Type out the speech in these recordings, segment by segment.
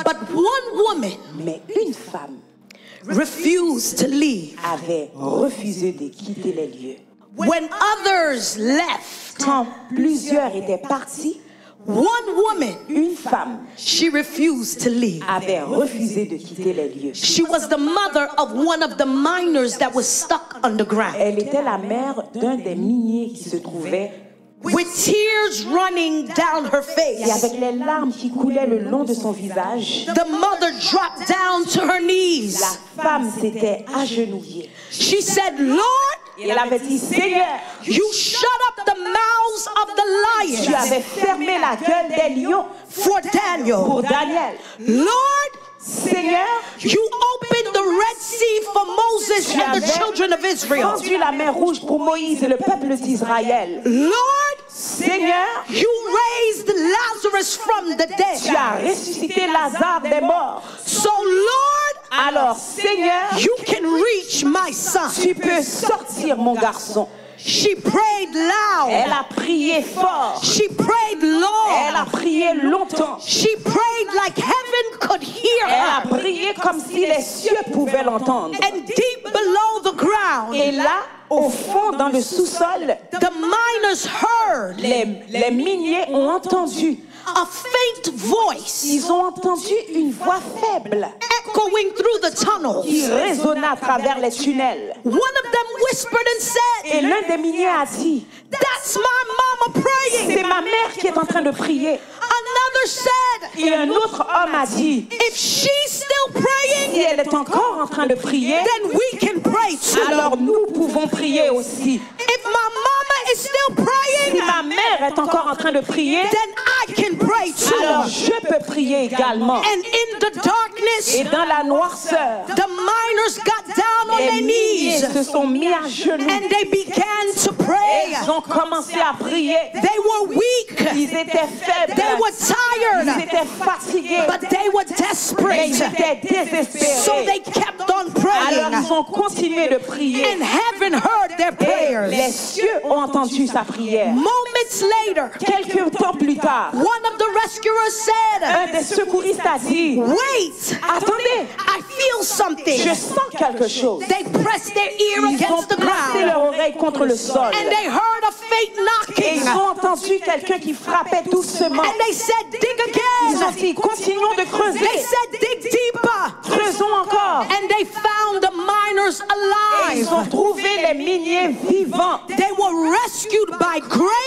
But one woman Mais une femme refused to leave. avait refusé de quitter les lieux. When others left, Quand plusieurs étaient partis, one woman, une femme she refused to leave. avait refusé de quitter les lieux. She was the mother of one of the miners that was stuck underground. Elle était la mère d'un des miniers qui se trouvait, With tears running down her et face, avec les larmes qui coulaient le long de son visage, the mother dropped down to her knees. la femme s'était agenouillée. She said, Lord, Et elle avait dit, Seigneur, you shut up the mouths of the tu lions avais fermé la gueule des lions for Daniel. pour Daniel. Lord, Seigneur, you opened the Red Sea for Moses tu and the avais children of Israel. tendu la mer rouge pour Moïse et le peuple d'Israël. Lord, Seigneur, you raised Lazarus from the tu as dead. ressuscité Lazare des morts. So, Lord, Alors, Seigneur, you can reach my son. tu peux sortir mon garçon. She prayed Elle loud. a prié fort. She prayed Elle long. a prié longtemps. She prayed like heaven could hear Elle a her. prié comme si les cieux pouvaient l'entendre. And deep below the ground, Et là, au fond, dans le sous-sol, the miners heard les miniers ont entendu. a faint voice Ils ont entendu une voix faible echoing through the tunnel. qui résonna à travers les tunnels. One of them whispered and Et said, l'un des miniers a dit, that's my mama praying. c'est ma mère qui est en train de prier. Another said, Et un autre homme a dit, if she's still si praying, elle est encore en train de prier, then we can pray too. alors nous pouvons prier aussi. If my mama is still Si praying, ma mère est encore en train de prier, then I can pray alors too. je peux prier également. And in the darkness, Et dans la noirceur, the miners got down on les their miniers knees se sont mis à genoux. and they began to pray. Ils ont commencé à prier. They were weak. Ils étaient faibles. They were Ils tired. étaient fatigués. But they were Mais desperate. ils étaient So they désespérés. kept on Alors praying. ils ont continué de prier. And heaven heard their Et les prayers. cieux ont entendu sa prière. Moments later, Quelques temps plus tard, one of the rescuers said, un des secouristes a dit, wait, attendez, I feel something. je sens quelque chose. They pressed their ear Ils ont against the placé leur ground. oreille contre le sol. And they heard a faint Et knocking. ils ont entendu quelqu'un qui frappait doucement. And they said, dig Ils ont again. dit, continuons de They creuser. said, dig deeper. Creusons encore. And they found the miners Et ils ont alive. trouvé les miniers vivants. They were rescued by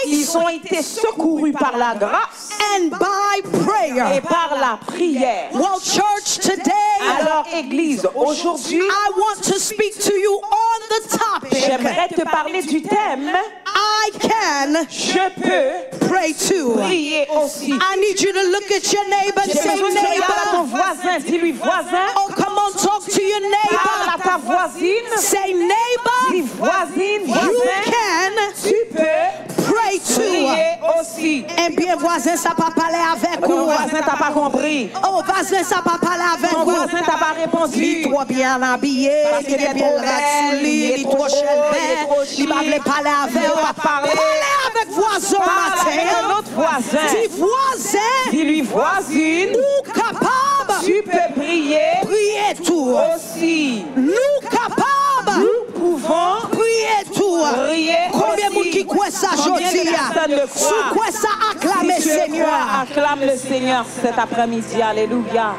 Ils grace ont été secourus par la grâce and by et prayer. par la prière. Well, church, today, Alors, Église, aujourd'hui, I want to speak to you on the topic. j'aimerais te parler du thème I can « Je peux pray too. prier aussi ». I need you to look at your neighbor and J'ai say, besoin que tu regardes à ton neighbor. voisin, dis-lui voisin, Oh, come on, talk to your parle à neighbor. ta voisine, Say, dis neighbor, voisine, you voisin, can tu peux pray too. prier aussi. Eh bien, voisin, ça pas parler avec Ton vous. voisin t'a pas compris, Oh, voisin, ça pas parler avec ton vous. voisin t'a pas répondu. Il est trop bien habillé, Parce il qu'il est est bien trop belle, rassouli, il est il est trop trop beau, il est trop chelbert, il va chic. parler avec Il vous. va parler. Parlez avec voisin Parle avec un matin. autre voisin. Dis voisin, Dis-lui voisine, nous capables tu peux prier prier tout. aussi. Nous capables Nous pouvons prier tout. prier Combien de monde aussi. qui croit ça Combien de aujourd'hui? personnes le Sous croient? quoi ça acclame Si tu le Seigneur? crois, acclame le Seigneur cet après-midi. Alléluia.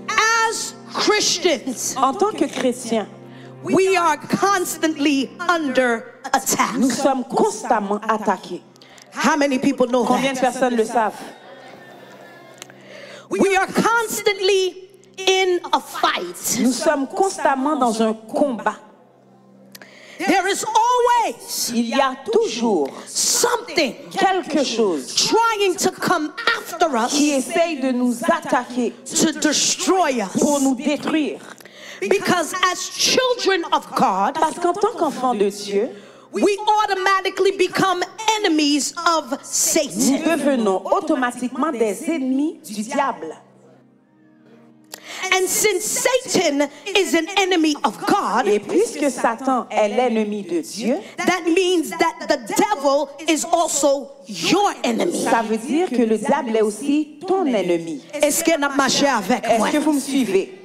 As Christians, En tant que chrétiens, we are constantly under attack. nous sommes constamment attaqués. How many people know Combien de that? personnes le savent? We are constantly in a fight. Nous sommes constamment dans un combat. There is always Il y a toujours something quelque chose trying to come after qui us essaye de nous attaquer to destroy pour us. nous détruire. Because as children of God, Parce qu'en tant qu'enfants de Dieu, we automatically become enemies of nous Satan. devenons automatiquement des ennemis du diable. And And since Satan is an enemy of God, Et puisque Satan est l'ennemi de Dieu, that means that the devil is also your enemy. ça veut dire que le diable est aussi ton ennemi. Est-ce qu'elle a marché avec moi? Est-ce que vous me suivez?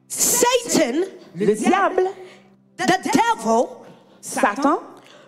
Satan, Le diable, the devil, Satan,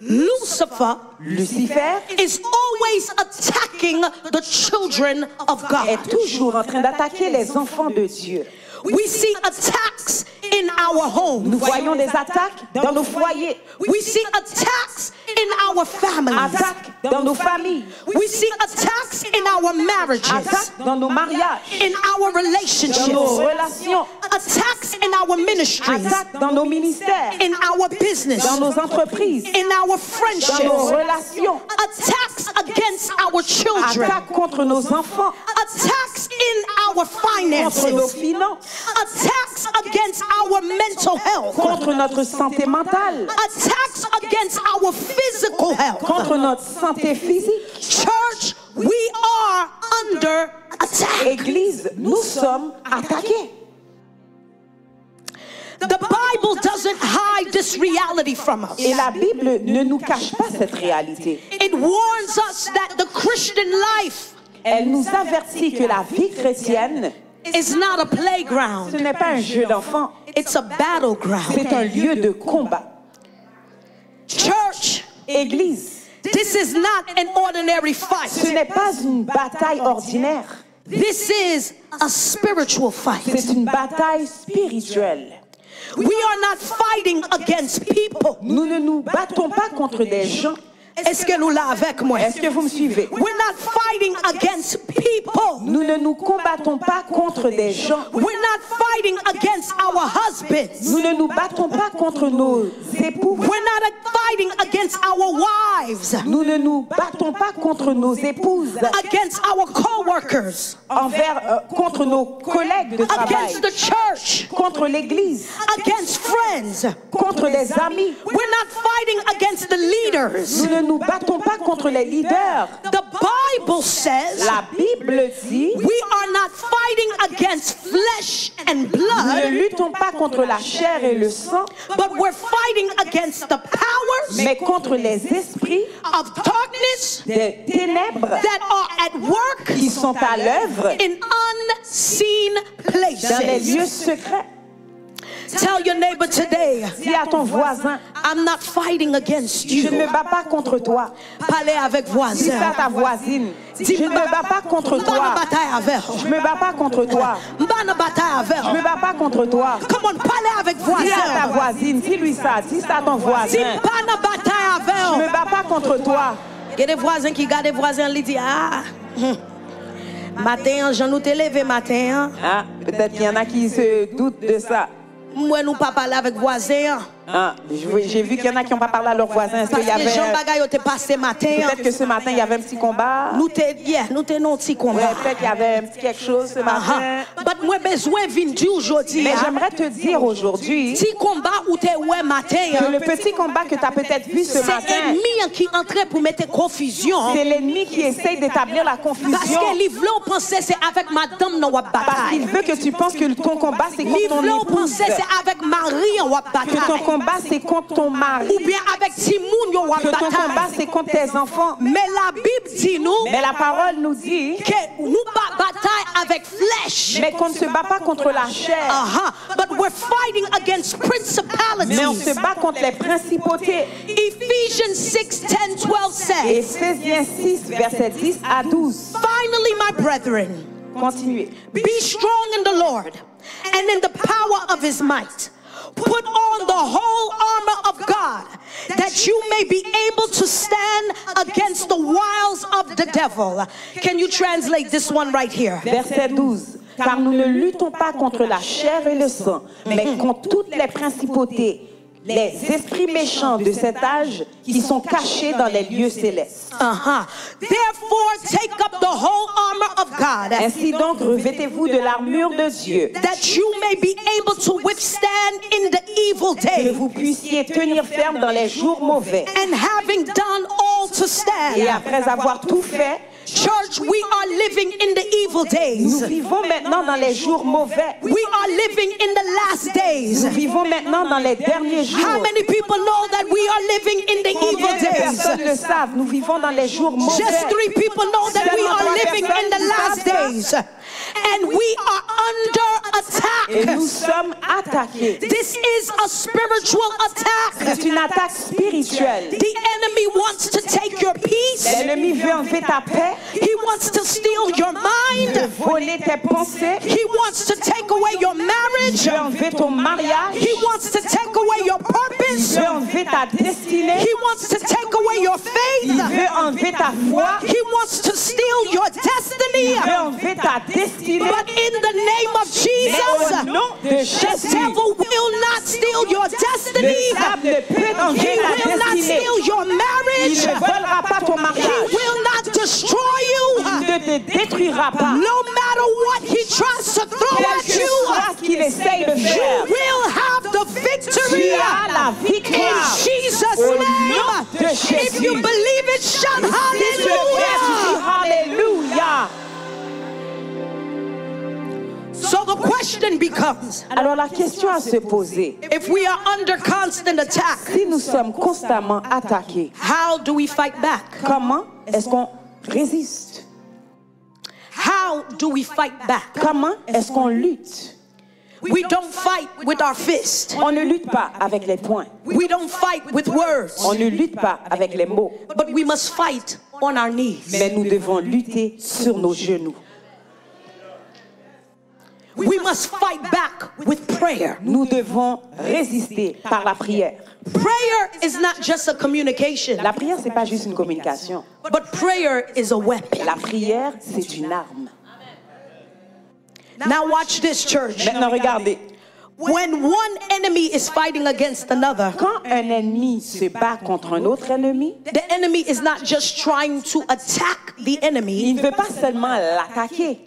Lucifer, Lucifer, is always attacking the children of God. est toujours en train d'attaquer les enfants de Dieu. We see attacks in our homes. Nous voyons des attaques dans nos foyers, We see attacks in our families. attaques dans nos familles, We see attacks in our marriages, attaques dans nos mariages, in our dans nos relationships, relations, attacks in our ministries, attaques dans nos ministères, in our business, dans nos entreprises, in our dans nos friendships, relations, attacks against our children, attaques contre nos enfants, attacks in our contre nos finances, finances, attacks against our mental health, contre notre santé mentale, attacks against our physical health. contre notre santé physique. Church, we are under attack. Église, nous sommes attaqués. The Bible doesn't hide this reality from us. Et la Bible ne nous cache pas cette réalité. It warns us that the Christian life Elle nous avertit que la vie chrétienne, is not a ce playground. n'est pas un jeu d'enfant, It's a battleground. c'est un lieu de combat. Church, Église, this is not an ordinary ce fight. n'est pas une bataille ordinaire, This is a spiritual fight. c'est une bataille spirituelle. We are not fighting against people. Nous ne nous battons pas contre des gens. Est-ce que nous là avec moi? Est-ce que vous me suivez? We're not fighting against people. Nous ne nous combattons pas contre des gens. We're not fighting against our husbands. Nous ne nous battons pas contre nos époux. We're not fighting against our wives, Nous ne nous battons pas contre nos épouses, against our co-workers, contre nos collègues de travail, against the church, contre l'église, against friends. contre des amis. We're not fighting against the leaders. Nous ne nous battons pas contre les leaders. The Bible says La Bible dit, we are not fighting against flesh and nous ne blood, luttons pas contre la chair et le sang, but we're fighting against the powers mais contre les esprits of darkness des ténèbres that are at work qui sont à l'œuvre in unseen dans les lieux places. secrets. Tell your neighbor today, Dis à ton voisin, I'm not fighting against je ne me you. bats pas contre toi. Parlez avec Dis voisin. ça à ta voisine. Je ne me bats pas contre M'bana toi. bataille avec. Je me bats pas contre toi. M'bana bataille avec. Je me bats pas contre toi. Come on, parlez avec Dis à ta voisin. voisine, dis-lui ça, dis ça à ton Dis voisin. m'bana bataille Je me avec. bats pas contre toi. Il y a des voisins qui gardent des voisins, ils disent ah. Matin, j'en nous t'ai levé matin. Ah, peut-être qu'il y en a qui se doutent de ça. Moi, nous pas parler avec voisins. Ah, j'ai vu qu'il y en a qui n'ont pas parlé à leurs voisins. Est-ce Parce qu'il y que les gens avait... bagaille ont été passés matin. Peut-être que ce matin, il y avait un petit combat. Nous t'es non petit Ouais, combat. peut-être qu'il y avait un petit quelque chose ce matin. But moi besoin vinn dire aujourd'hui. Mais j'aimerais te dire aujourd'hui Petit combat où t'es ouais que matin. le petit combat que tu as peut-être vu ce C'est matin, l'ennemi qui entrait pour mettre confusion. c'est l'ennemi qui essaye d'établir la Parce confusion. que livre on pensait c'est avec madame dans wap Parce qu'il bataille. veut que tu penses que ton combat, c'est contre ton Livre on épouse. pensait c'est avec Marie en wap Que ton bataille. combat, c'est contre ton mari. Ou bien avec Timoun yo wap Que ton combat, bataille. c'est contre tes enfants. Mais la Bible dit nous Mais la parole nous dit, que nous pas bataille avec flèche. mais qu'on ne se bat pas contre la chair. But we're fighting against Mais on se principalities. bat contre les principautés. Ephesians 6, 10, 12 Et says, Éphésiens 6, versets 10 à 12. finally, my brethren, Continuez. be strong in the Lord and in the power of his might. Put on the whole armor of God, that you may be able to stand against the wiles of the devil. Can you translate this one right here? Verset 12. Car nous ne luttons pas contre la chair et le sang, mais contre toutes les principautés, les esprits méchants de cet âge qui sont cachés dans les lieux célestes. Therefore, take up the whole armor of God, Ainsi donc, revêtez-vous de l'armure de Dieu, that you may be able to withstand in the evil que day, vous puissiez tenir ferme dans les jours mauvais. and having done all to Et stand. après avoir tout fait, Church, we are living in the evil Nous days. vivons maintenant dans les jours mauvais. We are living in the last days. Nous vivons maintenant dans les derniers How jours. many people know that we are living in the Combien evil de days? personnes le savent? Nous vivons dans les jours mauvais. Just 3 people know that we are living in the last days. And we are under Et attack. nous sommes attaqués. This is a spiritual attack. C'est une attaque spirituelle. The enemy wants to take your peace. L'ennemi veut enlever ta paix, He wants to steal your mind. voler tes pensées, He wants to take away your marriage. veut enlever ton mariage, He wants to take away your purpose. veut enlever ta destinée, He wants to take away your il faith. veut enlever ta foi, He wants to steal your destiny. il veut enlever ta destinée. But in the name of Jesus, Au nom de the Jésus, devil will not steal your le destiny. diable ne peut He enlever ta will not destinée. steal your Il marriage. ne volera pas ton He mariage. will not destroy Il you. ne te détruira pas. No matter what he tries to throw Quel at que you, soit ce qu'il essaye de you faire, will have the tu victory. as la In victoire. Jesus' Au nom name. de If Jésus. you believe it, shout Si tu le fais, tu dis hallelujah. Alléluia. So the question becomes, Alors la question à se poser, if we are under constant attack, si nous sommes constamment attaqués, how do we fight back? comment est-ce qu'on résiste? How do we fight back? Comment est-ce qu'on lutte? We don't fight with our fist. On ne lutte pas avec les poings. We don't fight with words. On ne lutte pas avec les mots. But we must fight on our knees. Mais nous devons lutter sur nos genoux. We must fight back with prayer. Nous devons résister par la prière. Prayer is not just a communication, La prière, c'est pas juste une communication. but prayer is a weapon. La prière, c'est une arme. Now watch this, church. Maintenant, regardez. When one enemy is fighting against another, Quand un ennemi se bat contre un autre ennemi, the enemy is not just trying to attack the enemy, il ne veut pas seulement l'attaquer,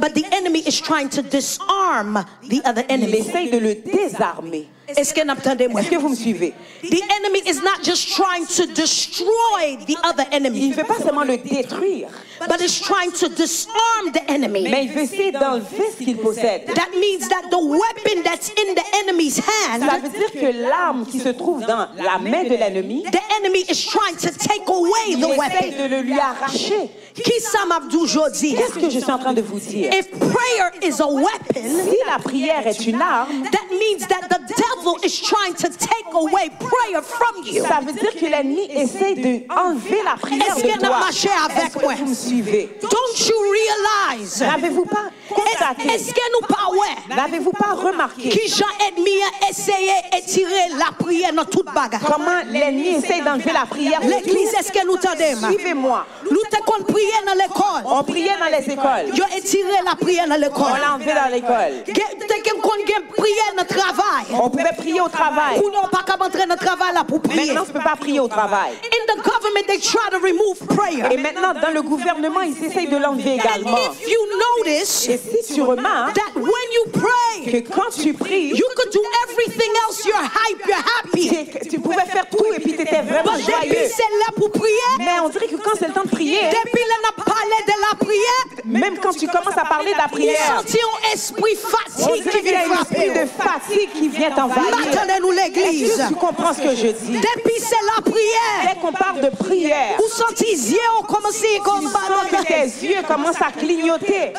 but the enemy is trying to disarm the other il enemy. essaye de le désarmer. Est-ce Est-ce que vous me suivez? The enemy is not just trying to destroy the other Il enemy, ne veut pas seulement le détruire, but is trying to disarm the enemy. mais il veut essayer d'enlever ce qu'il possède. That means that the weapon that's in the enemy's Ça hand, veut dire que l'arme qui se trouve dans la main de l'ennemi, the enemy is trying to take away il the essaye weapon. de le lui arracher. Qui ça m'a dit aujourd'hui? Qu'est-ce que je suis en train de vous dire? If prayer is a weapon, Si la prière est une arme, that means that the devil is trying to take away prayer from you. ça veut dire que l'ennemi essaie d'enlever la prière Est-ce de qu'elle a toi. marché avec Est-ce moi? que vous me suivez? Don't you realize? N'avez-vous pas constaté? Est-ce que nous pas ouais? N'avez-vous pas remarqué Qui Jean ennemi a essayé d'étirer la prière dans toute bagarre? comment l'ennemi essaie d'enlever la prière de L'église, tout? est-ce que nous t'aidons? Suivez-moi. Nous te qu'on prier dans l'école. On priait dans les écoles. Yo étiré la prière dans On l'école. l'a enlevé dans l'école. Te qu'on prier dans le travail. On pouvait prier au travail. Pour nous pas qu'à entrer dans le travail là pour prier. Maintenant, on ne peut pas prier au travail. In the government they try to remove prayer. Et maintenant, dans le gouvernement, ils essayent de l'enlever And également. if you notice Et si tu remarques that when you pray, que quand tu pries, you could do everything else, you're hype, you're happy. tu pouvais faire tout et puis tu étais vraiment But depuis joyeux. c'est là pour prier, Mais on dirait que quand c'est le temps de prier, depuis là on a parlé de la prière, même quand tu commences à parler de la il prière, sentit un esprit on fatigue dirait qui qu'il y a vient un esprit frapper. de fatigue qui vient t'envahir. Attendez-nous Est-ce l'église. que tu comprends ce que je dis? Depuis c'est la prière. Dès qu'on parle de prière, Vous sentez yeux comme si tu sens que tes yeux commencent à clignoter.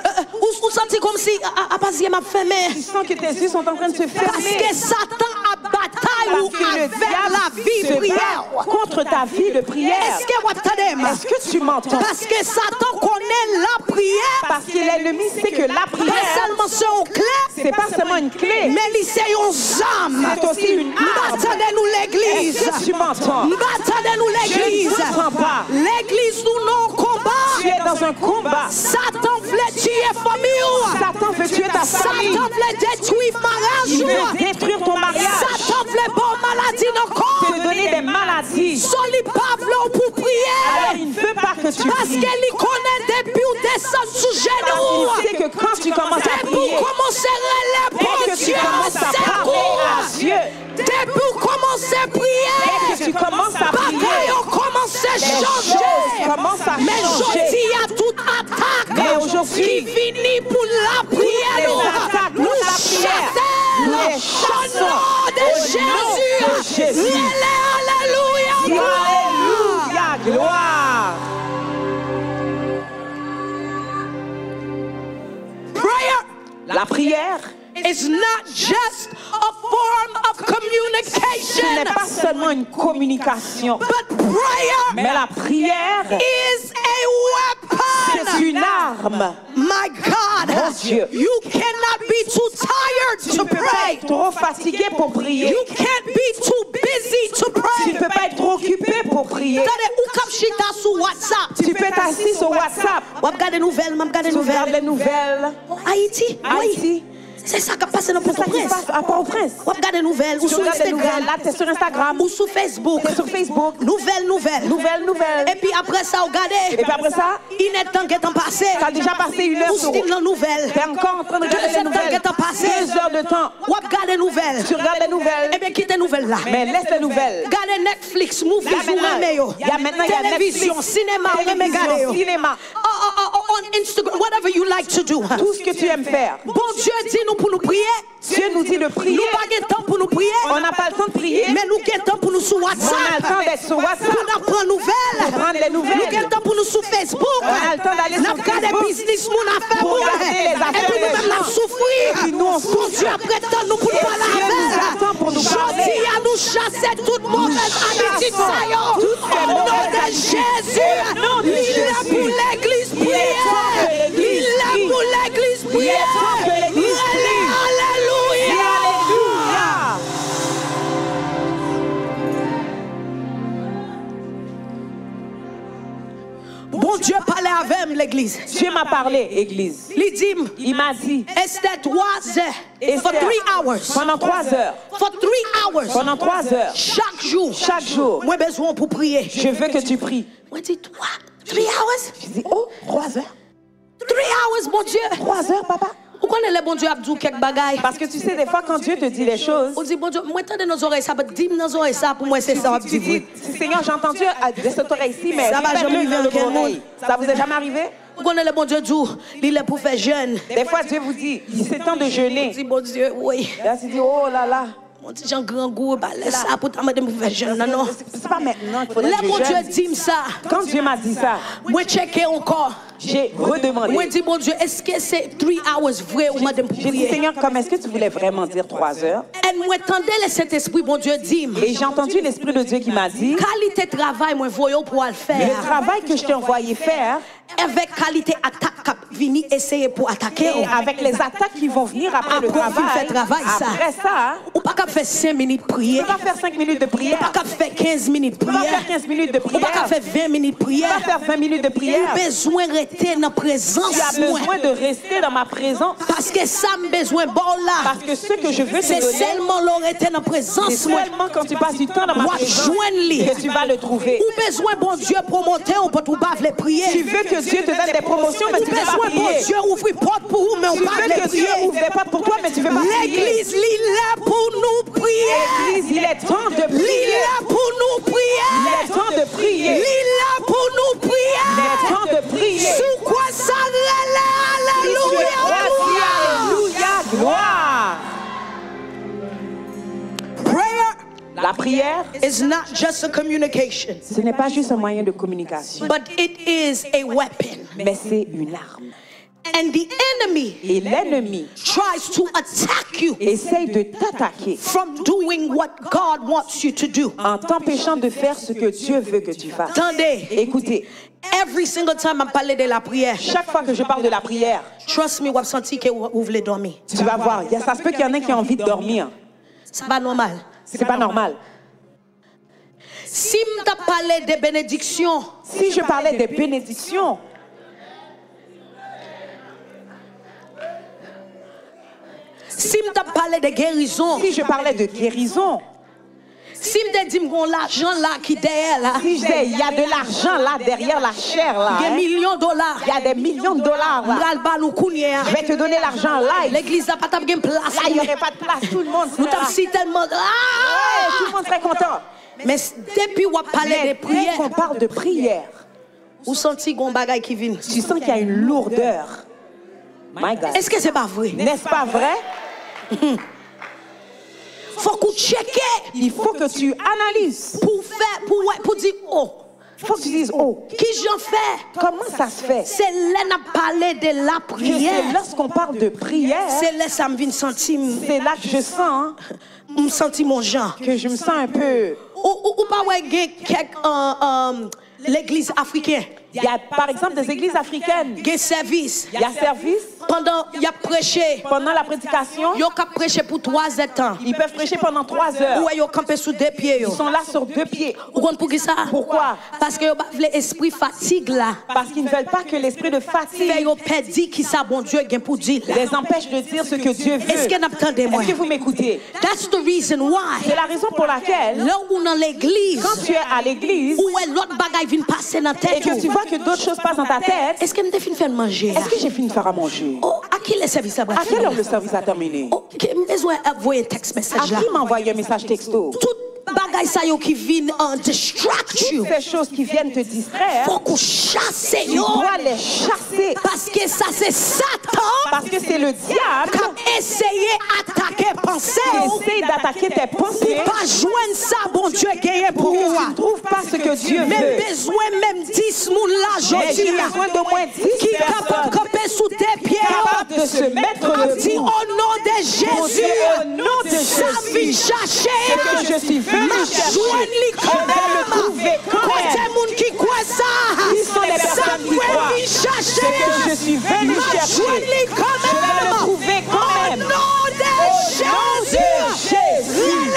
vous sentez comme si pas m'a fermé. Tu sens que tes yeux sont en train de se Parce fermer. que Satan a bataille Parce que le avec la vie diable se prière. bat contre ta vie de prière. Est-ce que vous entendez? Est-ce que tu m'entends? Parce que Satan connaît la prière. Parce que l'ennemi sait que la Pas prière, seulement c'est une clé, c'est pas seulement une clé, mais c'est une âme. c'est aussi une arme. Attendez-nous l'église. Est-ce que tu m'entends? Attendez-nous Je l'église. ne t'entends pas. L'église nous non combat. Tu es dans un combat. Satan voulait tuer famille. Satan veut tuer ta famille. Satan voulait détruire Il mariage. veut détruire ton mariage. Satan voulait bon maladie dans le corps. Te donner des maladies. Soli pas voulait pour Alors prier. il ne veut pas que tu Parce pries. qu'elle y connaît depuis où descend sous genou. Il sait que quand tu commences à Depuis prier, où commencer à dès répondre, que tu Dieu commences à parler à secours. Dieu, Depuis où commencer à prier. dès que tu commences à Bagaille prier, ont commencé à les choses changer. commencent à Mais je changer. dis à tout aujourd'hui qui finit pour la prière. Nous chassons au nom de Jésus. Alléluia. Alléluia, gloire. Prayer La prière is not just a form of ce communication, n'est pas seulement une communication, but prayer mais la prière is a weapon. c'est une arme. My God, Mon Dieu. you cannot be too tired Tu to ne peux pas pray. être trop fatigué pour prier. You can't be too busy to Tu ne pray. peux pas être trop occupé pour prier. Attendez, ou kap chita sur WhatsApp. Tu peux être assis sur WhatsApp. Ou ap gade nouvel, m'ap gade Tu regardes les nouvel. nouvelles. Haïti, oui. Haïti. C'est ça qui passe dans C'est ça qui se Port-au-Prince. passe à Port-au-Prince. Ou ap gade nouvel, ou Tu sur regardes les nouvelles. Instagram, Là, tu es sur Instagram. ou sur Facebook. Tu es sur Facebook. Nouvelle. Nouvelles. Et puis après ça, regardez. Et puis après ça, Il est temps qu'est passé. tu as déjà passé 1 heure Ou sur. style dans nouvelle. Tu es encore en train de regarder les Deuxième temps nouvelles. qu'est passé. 2 heures de temps. Ou ap gade nouvelle. Tu regardes les nouvelles. Eh bien, quittez nouvelle là. Mais laisse les nouvelles. Gardez Netflix, movies, Là, maintenant, il y a télévision, Netflix, cinéma, télévision, cinéma. on Instagram, whatever you like to do. Tout ce que tu aimes faire. Bon Dieu dit nous pour nous prier. Dieu nous dit de prier. Nous pas de temps pour nous prier. On n'a pas le temps de prier. Mais nous avons temps pour nous sur WhatsApp. On a le temps d'être sur WhatsApp. Pour nous prendre nouvelles. Pour prendre les nouvelles. Nous avons temps pour nous sur Facebook. On a le temps d'aller sur Nous avons Facebook. des business, mon affaire. Pour regarder les affaires Et puis des nous gens. allons souffrir. Et puis nous, on Bon souffre. Dieu après temps nous pour nous parler Dieu nous avec. attend pour nous parler. Jodi à nous chasser toute mauvaise habitude. Au nom de Jésus. Il est pour l'église prière. Il est pour l'église prière. Alléluia. Alléluia. Bon Dieu parlait avec l'église. Dieu m'a parlé, Église. Il dit, Il m'a dit, Esther 3 heures. For Esther, 3 hours. pendant 3 heures, For 3 hours. pendant 3 heures, Chaque jour. chaque jour, Moi besoin pour prier. je veux que tu pries. Moi dis 3 hours. Je dis, oh, 3 heures. 3 hours, mon Dieu. 3 heures, papa. Vous connaissez le bon Dieu Abdou quelques bagailles. Parce que tu sais, des fois, quand Dieu te dit les choses, On dit bon Dieu, moi tendez nos oreilles ça, dis dans nos oreilles ça pour moi c'est ça. tu dis, Seigneur, j'ai entendu de cette oreille-ci, mais Ça va jamais répète-le arriver dans à l'autre oreille. Ça vous est jamais arrivé? Vous connaissez le bon Dieu Dieu, il est pour faire jeûne. Des fois, Dieu vous dit, c'est temps de On jeûner. dit bon Dieu, oui. Et là, tu dis, oh là là. On dit j'ai un grand goût, bah laisse ça pour t'amener pour faire jeûne. Non, non. C'est pas maintenant qu'il faudrait Le que bon je Dieu jeûne. dit ça. Quand Dieu m'a dit ça, Moi checker encore. j'ai redemandé. Moi dis bon Dieu, est-ce que c'est 3 hours vrai ou madame pour J'ai dit, prier? Seigneur, comme est-ce que tu voulais vraiment dire 3 heures? Et moi tendez le Saint-Esprit, bon Dieu dit. Et j'ai entendu l'Esprit de Dieu qui m'a dit, Qualité travail, moi voyons pour le le faire. travail que je t'ai envoyé faire, Avec qualité attaque cap vini essayer pour attaquer. et avec les attaques qui vont venir après le Après, on fait travail, travail, ça. après ça, Ou pas qu'à faire 5 minutes tu prier. ne peux pas faire 5 minutes de Ou pas prière, qu'à faire 15 minutes tu ne peux pas prière. faire 15 minutes de Ou pas prière, qu'à faire 20 minutes tu ne peux prière. pas faire 20 minutes de Tu prière. as besoin de rester dans la présence. Tu as besoin de rester dans ma présence, Parce que ça me besoin bon là. parce que ce que je veux te C'est donner, seulement l'aurait dans la c'est présence. moi. seulement quand tu passes du temps dans ma Moi, présence joigne-les. que tu vas le trouver. Ou besoin bon Dieu promoter, on peut tout pas les prier. Tu veux que Dieu te donne des promotions, mais Ou tu ne veux pas besoin bon prier. Dieu ouvrir porte pour vous, mais on Tu pas veux les que Dieu prier. ouvre des portes pour toi, mais tu ne veux pas prier. L'église, il est là pour nous prier. Église, il est temps de Il est prier. là pour nous prier. Il est temps de Il prier. est là pour nous Il prier. est temps de prier. Sous quoi ça relève? Si tu es Alléluia. crois, dis Alléluia, gloire. Prayer La prière, is not just a communication, ce n'est pas juste un moyen de communication, but it is a weapon. mais c'est une arme. And the enemy Et l'ennemi tries to attack you essaye de t'attaquer from doing what God wants you to do. en t'empêchant de faire ce que Dieu veut que tu fasses. Attendez, Écoutez, every single time I parle de la prière, chaque fois que je parle de la prière, trust me, vous avez senti que vous voulez dormir. tu vas voir, ça se peut qu'il y en ait qui ont envie de dormir. C'est pas normal. C'est pas normal. Si je parle de bénédiction, Si je parlais des bénédictions, si je parle de guérison, si je parlais de guérison, si je dis que l'argent là qui est derrière là, si je disais, il y a de l'argent là derrière la chair là, des hein, millions de dollars, il y a des millions de dollars là. Je vais te donner l'argent live. l'église n'a pas de place. Là, il n'y aurait pas de place. Tout le monde Nous serait là. t'avons si tellement. Ouais, tout le monde serait content. Mais depuis qu'on parle de Mais dès prière, qu'on parle de prière, vous sentez qu'on bagaille qui vient. tu sens qu'il y a une lourdeur. My God. Est-ce que c'est pas vrai? N'est-ce pas vrai? Faut qu'on check. Il faut que tu analyses. Pour dire, oh, Il faut que tu dises, oh, qui j'en fais? comment ça se fait C'est là n'a parlé de la que prière. c'est lorsqu'on parle de prière, C'est là ça me vient sentir, c'est là que je sens me sentir mon genre. que je me sens un peu... Ou pas ouais quelques l'église africaine. Il y a par exemple des églises africaines, Des services. il y a service, Pendant il y a prêché, pendant la prédication, yo cap prêché pour 3 temps. ils peuvent prêcher pendant 3 heures. Ou yo campé sous 2 pieds yo. Ils sont là sur 2 pieds. Ou compte pour qui ça? Pourquoi? Parce que yo pas vle esprit fatigue là. Parce qu'ils ne veulent pas que l'esprit de Fait fatigue yo perdu qui ça bon Dieu gen pour dire. les empêche de dire ce que Dieu veut. Est-ce que n'entendez moi? Est-ce que vous m'écoutez? That's the reason why. C'est la raison pour laquelle, Là où dans l'église, quand tu es à l'église où est l'autre bagaille vient passer dans et tête. que tu vois que d'autres choses passent dans ta tête, Est-ce que nous devons faire manger? est-ce que j'ai fini de faire à manger? Oh, à qui le service a À quelle heure le service a terminé? Oh, besoin d'envoyer un texte À message là. qui m'a envoyé un message texto? Tout bagaille ça yo qui vient en distract you. Ces choses qui viennent te distraire, Faut qu'on chasse tu yo. dois les chasser. Parce que ça c'est Satan Parce que c'est le diable qui a essayé d'attaquer pensée. qui essaie d'attaquer tes pensées Pas joindre ça, bon Dieu, gagné pour pour que tu toi. ne trouves pas ce que Dieu Même veut. besoin, même 10 moules là, Mais je j'ai dis là. besoin d'au moins 10 Qui est capable personnes de camper sous tes pieds. capables de se mettre On dit debout. au nom de Jésus. Au nom de Ça vient Jésus, chercher. ce que je suis venu chercher, je vais le trouver quand Quand c'est même. monde qui croit ça, Qui sont les personnes qui croient? vient chercher. Ce que je suis venu chercher, Je vais le trouver quand Au même. nom Au de nom de Jésus. Jésus.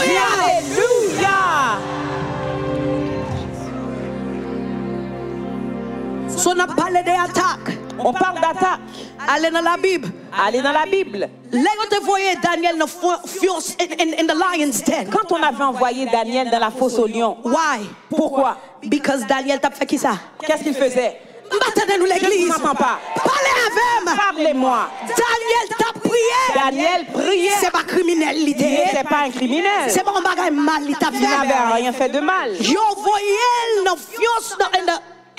Alléluia. Alléluia. Si on a parlé des attaques, On parle d'attaque. allez dans la Bible. Allez dans la Bible. Là, on te voyait Daniel in the lion's den. Quand on avait envoyé Daniel dans la fosse au lion, Why? pourquoi? Because Daniel t'a fait qui ça? Qu'est-ce qu'il faisait? Battez-nous Je ne l'église. vous entends pas. Parlez avec moi. Parlez-moi. Daniel t'a prié. Daniel priait. C'est pas criminel Il l'idée. n'était pas un criminel. C'est pas un bagage mal il t'a Il n'avait fait. rien fait de mal. Yo voyez no fios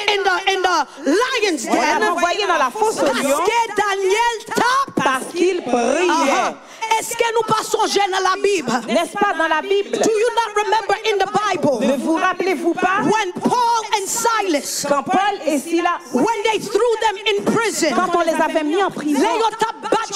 in the lion's On l'a den. envoyé dans la fosse au Parce lion que Daniel t'a. parce qu'il priait. Est-ce que nous passons dans la Bible? N'est-ce pas dans la Bible? Do you not remember in the Bible Ne vous rappelez-vous pas when Paul and Silas, quand Paul et Silas, when they threw them in prison, quand on les avait mis en prison, quand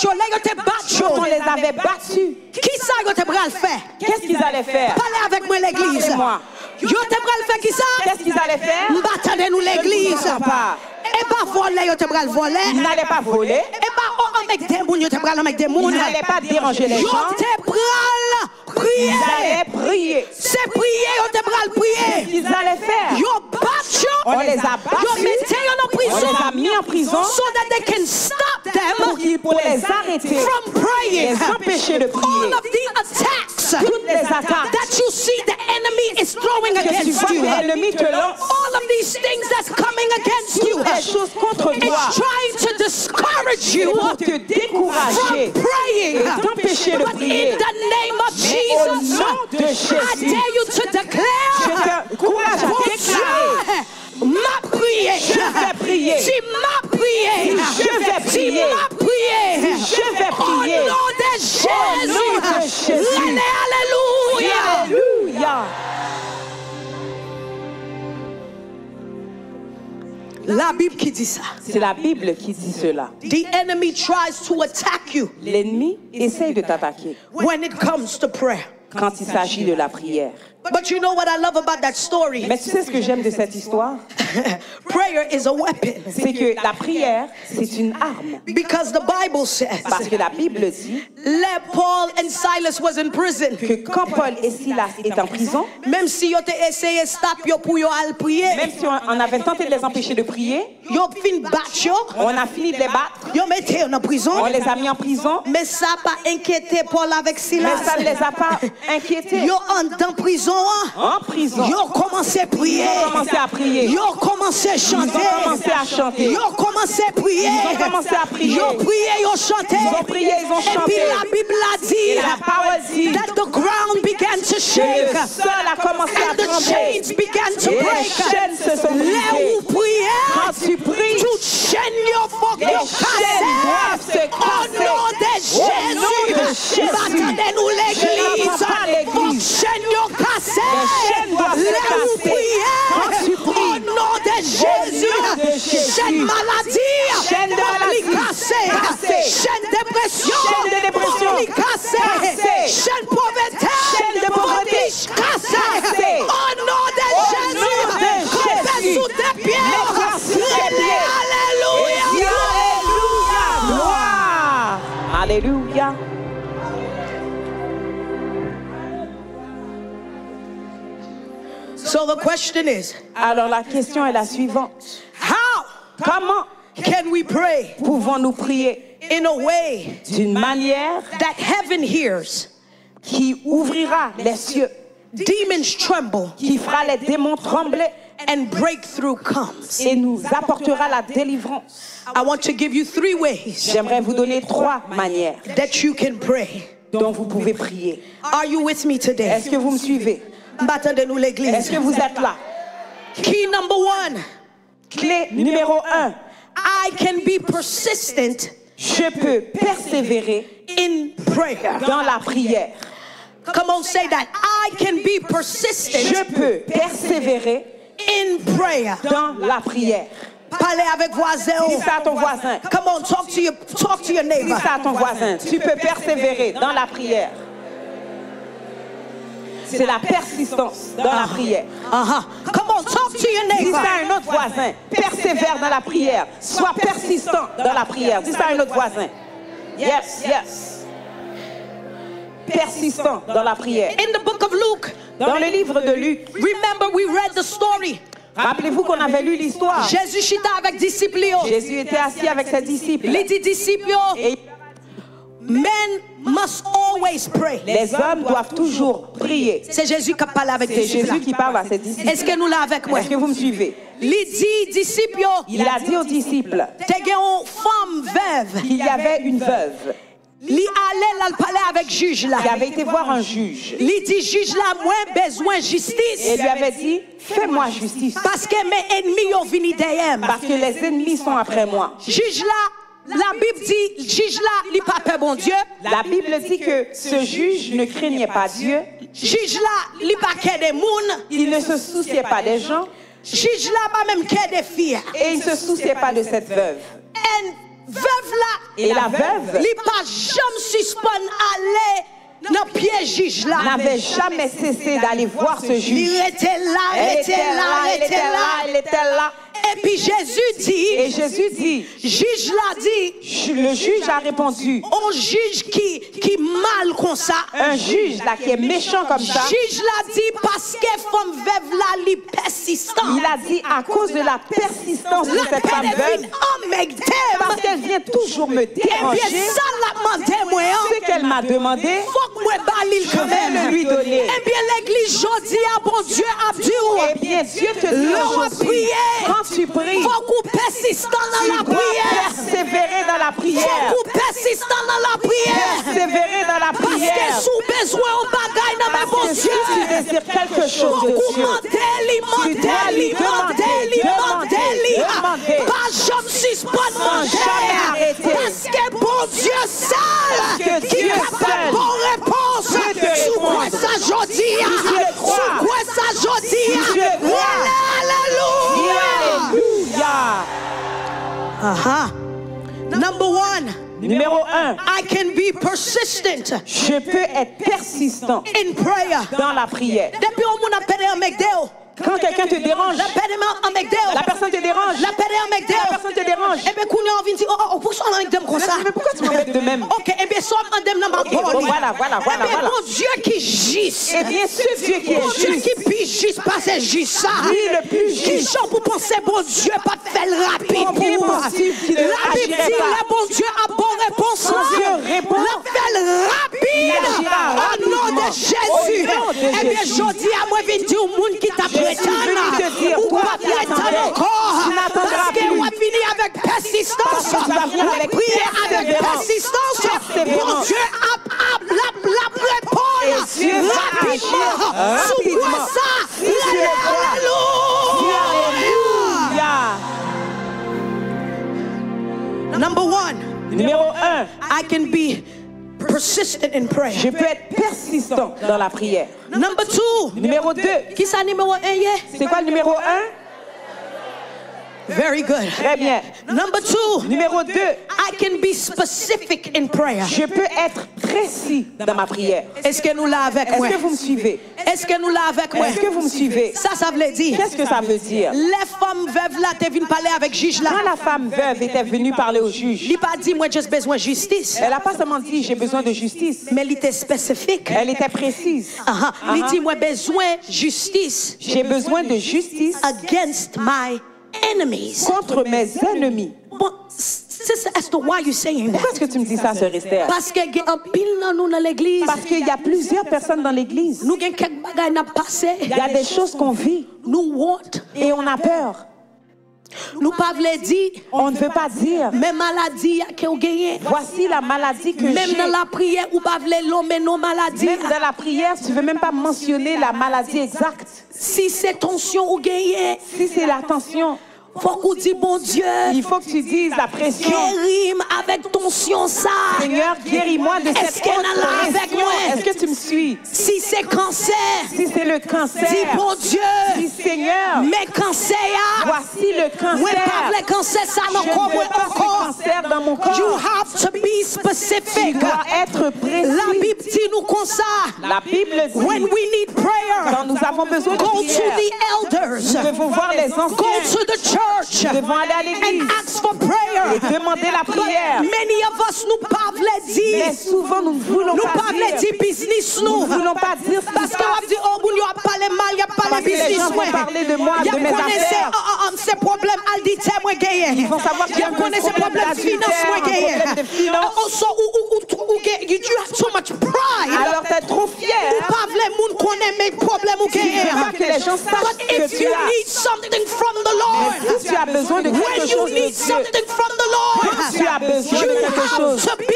quand on les avait battus, qui ça yo te bral fait? qu'est-ce qu'ils allaient faire? Parlez avec moi l'église. Parlez-moi. Yo te bral fait qui ça? Qu'est-ce qu'ils allaient faire? M'battez-nous l'église. Je ne comprends pas. Et pas voler, yo te bral Ils voler. n'allaient pas voler. Et pas avec des mouns, yo te bral avec des Ils mouns. n'allaient pas déranger les Yo gens. te bral prier. Ils allaient prier. C'est prier, yo te bral prier. Qu'est-ce qu'ils allaient faire? Yo battu. On les a Yo battus. mettez en On prison. les a mis en prison So that they can stop them pour les arrêter, from praying. les empêcher de prier. All of the attacks Toutes les attaques that you see the enemy is throwing que tu against vois you. que l'ennemi te lance, All of these things that's coming against you. toutes les choses contre toi, It's trying to discourage you pour te décourager from praying. et t'empêcher de But prier. in the name of Mais au Jesus, nom de I Jésus, dare you to je declare, t'encourage à déclarer, ma prière, je vais prier. si ma prière, Si je vais si prier. ma prière, Si je vais prier. au nom de Jésus, Au nom de Jésus. Alléluia. Alléluia. La Bible qui dit ça. C'est la Bible qui dit cela. The enemy tries to attack you L'ennemi essaye de t'attaquer when it comes to prayer. quand il s'agit de la prière. But you know what I love about that story? Mais tu sais ce que j'aime de cette histoire? Prayer is a weapon. C'est que la prière, c'est une arme. Because the Bible says Parce que la Bible dit let Paul and Silas was in prison. que quand Paul et Silas étaient en prison, Même si yo te essayé stop yo pour yo al prier, même si on avait tenté de les empêcher de prier, yo fin battre yo, on a fini de les battre, yo mette yo en prison. on les a mis en prison, Mais ça pas inquiété Paul avec mais Silas. ça ne les a pas inquiétés. Yo en prison, En prison, yo commencé à prier. ils ont commencé à prier. Yo commencé à chanter. Ils ont commencé à chanter. Yo commencé à prier. Ils ont commencé à prier. Yo prié, yo chanté. Ils ont prié, ils ont Et puis chanté. la Bible a dit Et la parole dit that the ground began to que shake. le sol a commencé à And the trembler. chains began to Et les break. chaînes se sont Là brisées. où prier, Quand tu pries, toute chaîne yo faut Les chaînes doivent se casser. Au nom de Jésus. Attendez-nous l'église. Vos chaînes sont cassées. Les chaînes doivent se casser. Quand tu Au pries, nom de Jésus. Chaîne maladie. Chaîne de maladie. Cassée. Chaîne dépression. Chaîne de dépression. Cassée. Chaîne pauvreté. Chaîne de pauvreté. Cassée. Au nom de Jésus. Campez sous tes pieds. Alléluia. Alléluia. So the question is, Alors la question est la suivante. how Comment can we pray pouvons-nous prier in a way d'une manière that heaven hears, qui ouvrira les cieux, demons tremble, qui fera les démons trembler and breakthrough comes? et nous apportera la délivrance? I want to give you 3 ways J'aimerais vous donner 3 manières that you can pray. dont vous pouvez prier. Are you with me today? Est-ce que vous me suivez? Attendez-nous Est-ce l'église. que vous êtes là? Key number 1, Clé numéro 1. I can be persistent Je peux persévérer in prayer. dans la prière. Come on, say that. I can be Je persistent peux persévérer in prayer. dans la prière. Parlez avec voisin. Dis ça à ton voisin. Come on, talk to your Dis neighbor. ça à ton voisin. Tu peux persévérer dans la prière. C'est la persistance dans la prière. Come on, talk to your Dis neighbor. ça à un autre voisin. Persévère dans la prière. Sois persistant dans la prière. Dis ça à un autre voisin. Yes, yes. Persistant dans la prière. In the book of Luke, Dans le livre de Luc, remember we read the story. rappelez-vous qu'on avait lu l'histoire. Jésus chita avec disciples. Jésus était assis avec ses disciples. Les disciples, Et men must always pray. les hommes doivent toujours prier. C'est Jésus qui parle avec C'est les disciples. Jésus qui parle à ses disciples. Est-ce que nous là avec moi? Est-ce que vous me suivez? Les 10 disciples, Il a dit aux disciples t'es une femme veuve. qu'il y avait une veuve Li allait là parler avec juge là. qui avait été voir un juge Li dit juge là moins besoin justice et lui avait dit « Fais-moi justice parce que mes ennemis ont venu derrière. parce que les ennemis sont après moi. Juge là, la Bible dit juge là, li pas peur bon Dieu. » La Bible dit que ce juge ne craignait pas Dieu, Juge là, li pas care des moun. il ne se souciait pas des gens Juge là pas même care des filles. et il ne se souciait pas de cette veuve. And veuve là, Et la veuve li pas jamais suspend aller dans pied juge là. n'avait jamais cessé d'aller voir ce Il juge. était là, Elle était là, elle était là, elle était là. Et puis Jésus dit, Et Jésus dit, juge l'a dit, le juge a répondu, un juge qui mal comme ça. un juge là qui est méchant comme ça, Juge l'a dit parce que femme veuve là, li persistant. il a dit à cause de la persistance de La cette femme veuve, parce qu'elle vient toujours me Et bien déranger, ça l'a demandé moi. ce qu'elle m'a demandé, Faut que moi balil je quand vais même. le lui donner. Eh bien l'église jodi a bon Dieu a dit. Eh bien, Dieu te dit aujourd'hui, quand tu pries, Faut qu'on persistant dans la tu dois prière. persévérer dans la prière. Faut qu'on persistant dans la prière. Persévérer dans la Parce que prière. sous besoin au bagaille dans ma Parce bon que si Dieu. tu désires quelque chose de Faut Dieu, demander. Pas jamais suspendre manger. jamais arrêter. Parce que bon Dieu seul. Parce que qui Dieu capable seul bonne réponse. peut te Sous quoi répondre. ça jodi? tu le crois. Sous quoi ça jodi? Si tu le crois. Alléluia. Alléluia. Number 1. Numéro 1, I can be persistent je peux être persistant in prayer. dans la prière. Depuis on m'a pédé en McDale. Quand quelqu'un te dérange, La pédé en McDale. la personne te dérange, La pédé en McDale. la personne te dérange. Eh bien, qu'on a envie de dire, pourquoi on a envie comme ça? Mais pourquoi tu m'embêtes de même? Ok, eh bien, soit on dem dans ma Ok, bon, voilà. Eh bien, mon Dieu qui gisse. Eh bien, ce Dieu qui Mon est Dieu juste, qui pige pas c'est juste ça. lui le plus Qui juste, chante pour penser, bon Dieu, pas de faire rapide Combien est pour moi. possible qu'il ne La Bible agirait dit, pas? le bon Dieu a bonne réponse. Quand Dieu répond, la fait rapide. il agira Au nom de rapidement. Jésus. Au nom de Eh bien, Jésus. je dis à moi, viens dire au monde qui t'a Je suis venu te dire, ou toi pas qui attendais, encore. tu n'attendras Parce plus. qu'on va finir avec persistance. Parce que tu vas venir avec Prier avec persévérance. persistance. Persévérance. Bon Dieu la répond. Et Dieu va agir Sous quoi rapidement. ça? Si tu le crois. Alléluia. Alléluia. Number one, Numéro 1, I can be persistent in prayer. je peux être persistant dans la prière. Number two, Numéro 2, qui ça numéro 1 yeah? c'est quoi le numéro 1? Very good. Très bien. Number two, Numéro 2, I can be specific in prayer. je peux être précis dans ma prière. Est-ce que nous là avec moi? Est-ce que vous me suivez? Est-ce que nous là avec moi? Est-ce que vous me suivez? Ça veut dire. Qu'est-ce que ça veut dire? Les femmes veuves là, t'es venu parler avec juge là. Quand la femme veuve était venue parler au juge, Il pas dit moi juste besoin de justice, elle n'a pas seulement dit j'ai besoin de justice, mais il était spécifique. elle était précise. Il dit moi besoin justice J'ai besoin de justice against my enemies. contre mes ennemis. Bon, sister Esther, why are you saying Pourquoi that? est-ce que tu me dis ça, sœur Esther? Parce que y a un pile dans nous dans l'église. Parce qu'il y a plusieurs personnes dans l'église. Nous avons quelques bagages n'a passé. Il y a des choses qu'on vit Nous want. et on a peur. Nous pas voulons dire On ne veut pas dire, même maladie que vous gagnez. voici la maladie que Même j'ai. dans la prière ou pas voulez l'homme non maladie. Même dans la prière, tu ne veux même pas mentionner la maladie exacte. Si c'est tension ou gagnez, Si c'est la tension, faut qu'on dise bon Dieu. il faut que tu dises la pression. Guéris-moi avec tension ça. Seigneur, guéris-moi de Est-ce cette qu'elle est là avec pression. moi? Est-ce que tu me suis? Si c'est cancer, Si c'est le cancer, dis bon Dieu. dis Seigneur, Mais cancer, voici le moi pas cancer. le cancer ça Je non ne corps, veux pas ce encore. cancer dans mon You corps. have to be Tu specific. dois être La précis. Bible dit nous comme ça. La Bible When dit, we need prayer, quand nous avons besoin de go to prière, the elders. nous devons voir les Go anciens. to the church Nous devons aller à and l'église ask for prayer. et demander la But prière. many of us nous pas voulons Mais dire. souvent, nous ne voulons Nous pas pas voulons dire. dire business Nous nous. ne voulons pas dire ce qui Parce se qu'on passe. dit oh bon, il a parlé mal, il a parlé Parce que les business gens vont parler de moi, Il de mes connaissait affaires. ces problèmes al dit moi gagné. Ils vont savoir qu'il y a Il un connaissait problème problème finance moi gagné. d'adultère, un problème de finance. Also you have so much pride. Alors, tu es trop fier. Ou pas voulez moun connaît mes problèmes ou Tu gagné. veux pas que les gens sachent But ce que if tu you as. need something from the Mais Lord, si tu as besoin de when quelque you chose de need Dieu, something from the Lord, tu as besoin you de quelque have chose. to be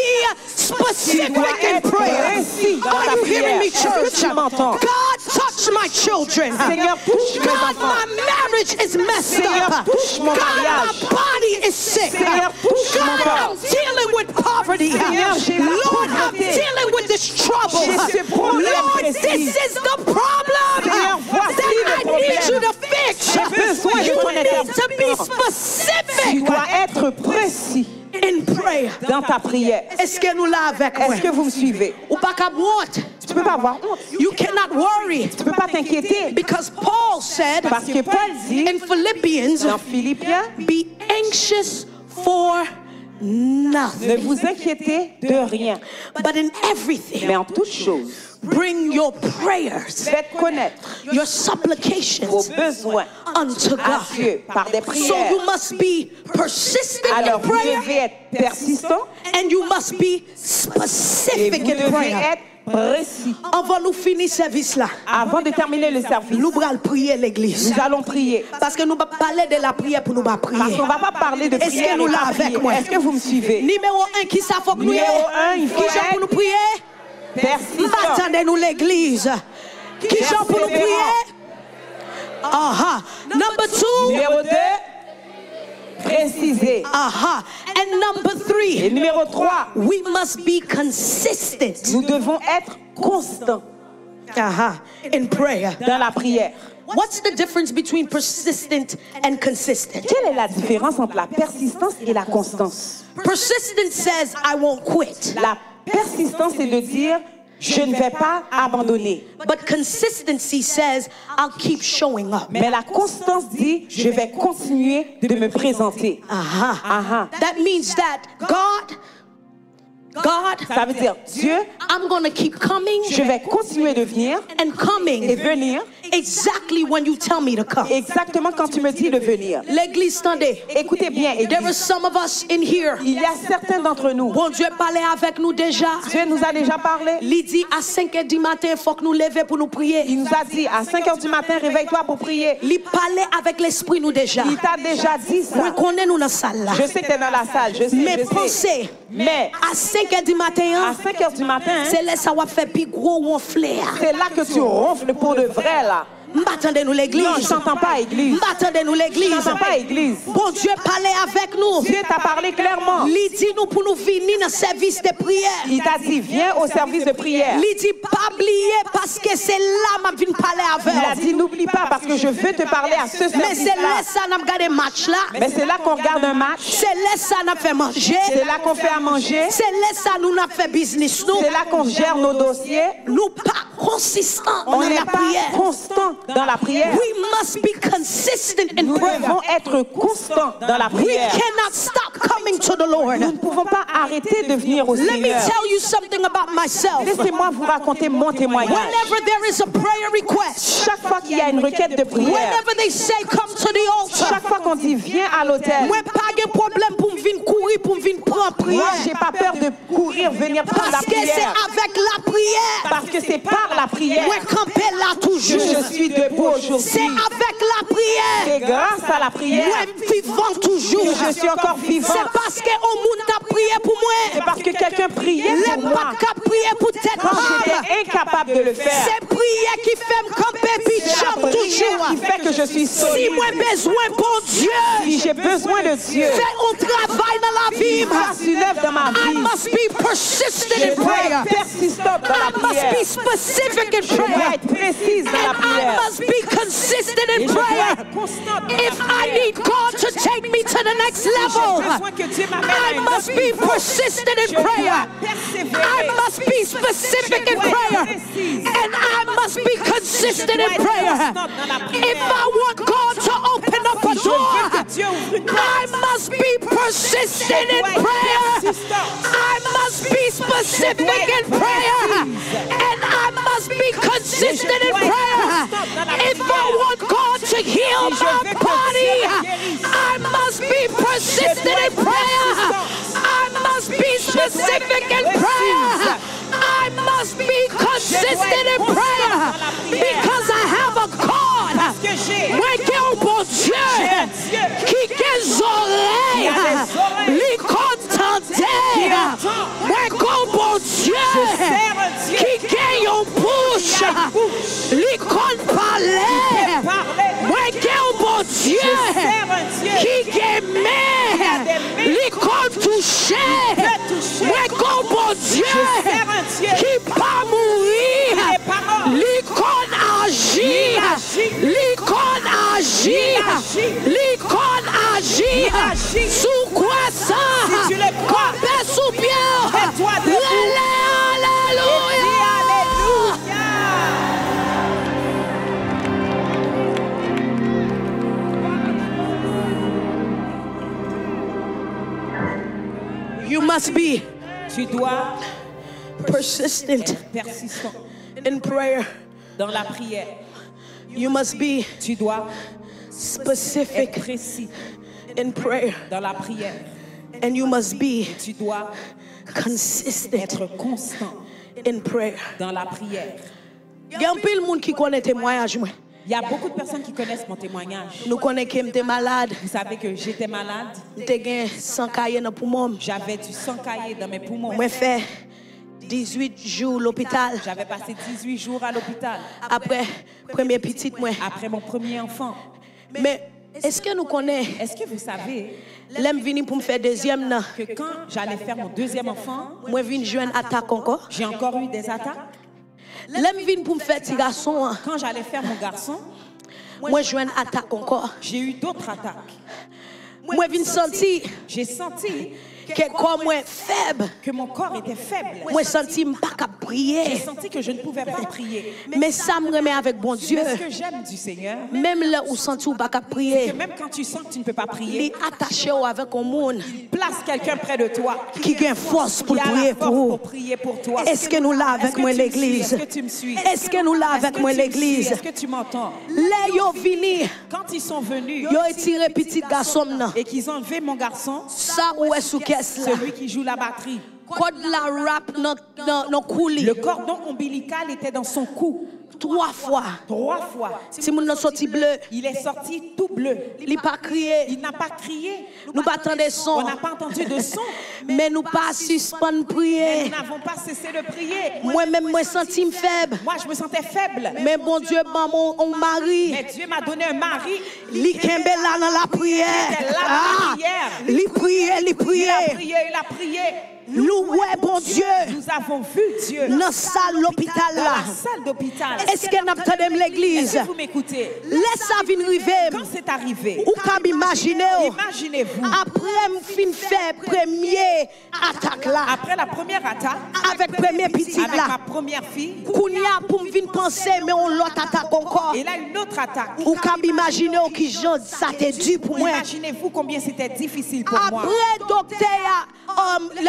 specific Tu dois in être prayer. précis dans Are ta you hearing me, prière. Est-ce que church? tu m'entends? God, touch my children. Seigneur, touche mes God, enfants. my marriage is messed Seigneur, up. touche mon God, mariage. my body is sick. Seigneur, touche mon God, corps. I'm dealing with poverty. Seigneur, j'ai la Lord, I'm pauvreté. dealing with this trouble. J'ai ce problème Lord, précis. this is the problem Seigneur, voici that le I problème. need you to fix. J'ai besoin de You ton need to be intervention. Tu specific dois être précis in prayer. dans ta prière. Est-ce que nous là avec moi? Est-ce que vous me suivez? Ou pas qu'à want. Tu peux pas avoir honte. You cannot worry. Tu peux pas t'inquiéter. Because Paul said Parce que Paul dit in Philippians, dans Philippiens, be anxious for ne nothing, vous inquiétez de rien, but in everything, mais en toutes choses, bring your prayers, faites connaître your vos supplications besoins unto à God. Dieu par des So prières. you must be persistent in Alors vous prayer devez être persistant and you must be et specific vous in devez prayer. être précis. Avant nous finir service là, Avant de terminer le service, nous allons prier l'église. nous allons prier. Parce que nous ne parler de la prière pour nous pas Parce prier. qu'on ne va pas parler de Est-ce prière que nous et là pas avec prier. moi? Est-ce que vous me suivez? Numéro 1, qui ça faut que nous Numéro un, il faut Qui j'en pour nous prier? Persistant. Attendez-nous l'église. Qui j'en pour nous Persévérant. prier? Aha. Number 2. Numéro 2, préciser. Aha. And number 3. Et numéro 3, We must be consistent. nous devons être constants Aha. In prayer. dans la prière. What's the difference between persistent and consistent? Quelle est la différence entre la persistance et la constance? Persistent says, I won't quit. La persistance, c'est de dire, je ne vais pas abandonner. But consistency says, I'll keep showing up. Mais la constance dit, je vais continuer de me présenter. Aha. Aha. That means that God, Ça veut dire, Dieu, I'm going to keep coming je vais continuer de venir and et coming venir exactly when you tell me to come. exactement quand tu me dis de venir. L'église, tendez. Écoutez bien, There are Église. some of us in here. Il y a certains d'entre nous, Bon Dieu parlait avec nous déjà. Dieu nous a déjà parlé. Il dit à 5 h du matin, il faut que nous lever pour nous prier. Il nous a dit, à 5 h du matin, réveille-toi pour prier. Il parlait avec l'esprit nous déjà. Il t'a déjà dit Moi, ça. connais nous dans la salle là. Je sais que tu es dans la salle, je sais, Mais je sais. pensez, Mais à 5 h du matin, à 5 h du matin, c'est là ça va faire plus gros ronfler. c'est là que tu ronfles pour de vrai, là. M'attendez-nous l'église. Non, je t'entends pas, église. M'attendez-nous Je l'église. t'entends pas, église. Bon Dieu parlait avec nous. Dieu t'a parlé clairement. Il dit nous pour nous venir dans le service de prière. Il t'a dit, viens au service de prière. Il dit pas oublier parce que c'est là que je viens parler avec. Il a dit, n'oublie pas parce que je veux te parler à ce Mais c'est là service-là. ça nous regarde match là. Mais c'est là qu'on regarde un match. C'est là ça nous fait manger. C'est là qu'on fait à manger. C'est là ça nous a fait business nous. C'est là qu'on gère nos dossiers. Nous pas consistants On dans n'est la pas prière. constant dans la prière. We must be consistent in Nous prayer. devons être constants dans la We prière. cannot stop coming to the Lord. Nous ne pouvons pas arrêter de venir au Let me Seigneur. tell you something about myself. Laissez-moi vous raconter mon témoignage. Whenever there is a prayer request, Chaque fois qu'il y a une requête de prière, whenever they say come to the altar, chaque fois qu'on dit viens à l'autel, moi pas de problème pour me venir courir, pour me venir prendre moi prière. j'ai pas peur de courir, venir prendre la Parce que c'est prière. avec la prière. Parce que c'est par la prière Moi camper là que toujours. je suis debout C'est aujourd'hui. avec la prière. C'est grâce à la prière Moi vivant toujours. que je suis encore vivant. C'est parce que au monde t'a prié pour C'est moi. parce que quelqu'un priait Les pour moi papes qui prié pour tête quand femme. j'étais incapable de le faire. C'est prière qui fait me camper puis C'est la chante prière toujours. qui fait que je suis Si solide. moi besoin pour Dieu, Si j'ai besoin de Dieu, fais un travail dans la vie. il fasse une œuvre dans ma I vie. must be persistent Je in dois prayer. être persistante dans I la must prière. be specific in Je dois prayer. être précise dans la And I prière. must be consistent Et in je dois prayer. être constante dans If la I prière. need God to take me to the next J'ai level, besoin que Dieu m'amène à I un must autre be niveau. persistent in Je dois prayer. I persévérer. must be specific in prayer. And I must be consistent in prayer. If I want God to open up a door, I must be persistent in prayer. I must be specific in prayer. And I must be consistent in prayer. If I want God to heal my body, I must be persistent in prayer. I must be specific in prayer. I must be consistent in prayer. Because I have a God. Moi qui est un bon Dieu qui a des oreilles, lui contenter. Moi qui est un bon Dieu qui gagne une bouche, lui compte parler. Moi qui est un bon Dieu qui aime, lui compte toucher. Moi qui est un bon Dieu qui pas mourir, lui compte agir, lui compte agir, lui compte agir. Sous quoi ça? Si tu le crois, Comptez sous bien. mets-toi debout. Alléluia. You must be Tu dois persistent être persistant in prayer. dans la prière. You must be Tu dois être specific précis in prayer. dans la prière. And you must be Tu dois consistent être constant in prayer. dans la prière. Il y a un peu de monde qui connaît témoignage. Moi. Il y a beaucoup de personnes qui connaissent mon témoignage. Nous connaissons que j'étais malade. Vous savez que j'étais malade. J'étais sans cahier dans le poumon. J'avais du sang caillé dans mes poumons. Moi fait 18 jours à l'hôpital. J'avais passé 18 jours à l'hôpital Après premier petit moi. après mon premier enfant. Mais est-ce que nous connaissons Est-ce que vous savez l'aime venu pour me faire deuxième nan? que quand j'allais faire mon deuxième enfant, Moi vinn joindre attaque encore. j'ai encore eu des attaques? L'aime vinn pour me faire petit garçon. Quand j'allais faire mon garçon, Moi joindre attaque encore. j'ai eu d'autres attaques. Moi vinn senti J'ai senti que comme moi faible. que mon corps était faible. Moi senti pas qu'à J'ai prier. senti que je ne pouvais pas prier. Mais ça me remet avec bon Dieu. Mais ce que j'aime du Seigneur, Même là où senti ou pas qu'à que prier. même quand tu sens que tu ne peux pas Il prier, est attaché avec un monde place quelqu'un près de toi qui a force pour qui a la prier force pour vous. pour prier pour toi. Est-ce que nous là avec Est-ce que moi tu me suis? l'église? Est-ce que tu me suis? Est-ce que nous là Est-ce avec que moi tu me suis? l'église? Est-ce que tu m'entends? Les yo vini, Quand ils sont venus yo tiré petit garçon nan. et qu'ils ont enlevé mon garçon, Ça ou est sous caisse là. celui qui joue la batterie, code la rap dans coulis. Le cordon ombilical était dans son cou. 3 fois. 3 fois. Si mon sorti bleu, Il est sorti tout bleu. il n'a pas crié. Il n'a pas crié. Nous battons des sons. On n'a pas entendu de son. Mais nous pas suspendre Mais prier. nous n'avons pas cessé de prier. Moi-même, moi senti faible. Moi, je me sentais faible. Mais bon Dieu, mon mari, Mais Dieu m'a donné un mari. li kembe là dans la prière. était là dans la prière. Li priait, li Il a priait. prié, il a prié. Nous, ouais, bon Dieu, Nous avons vu Dieu dans la salle l'hôpital dans là. la salle d'hôpital. Est-ce que nous attendons l'église? Est-ce que vous m'écoutez? Laisse ça venir arriver. Quand c'est arrivé, Ou comme imaginez, imaginez-vous, après me fin fait premier attaque là, après la première attaque, avec premier petit avec là, ma première fille, Kounia pour me venir penser, mais on l'autre attaque encore. et là une autre attaque. Ou comme imaginer qui genre ça t'est dû pour moi. Imaginez-vous combien c'était difficile pour moi. Après docteur,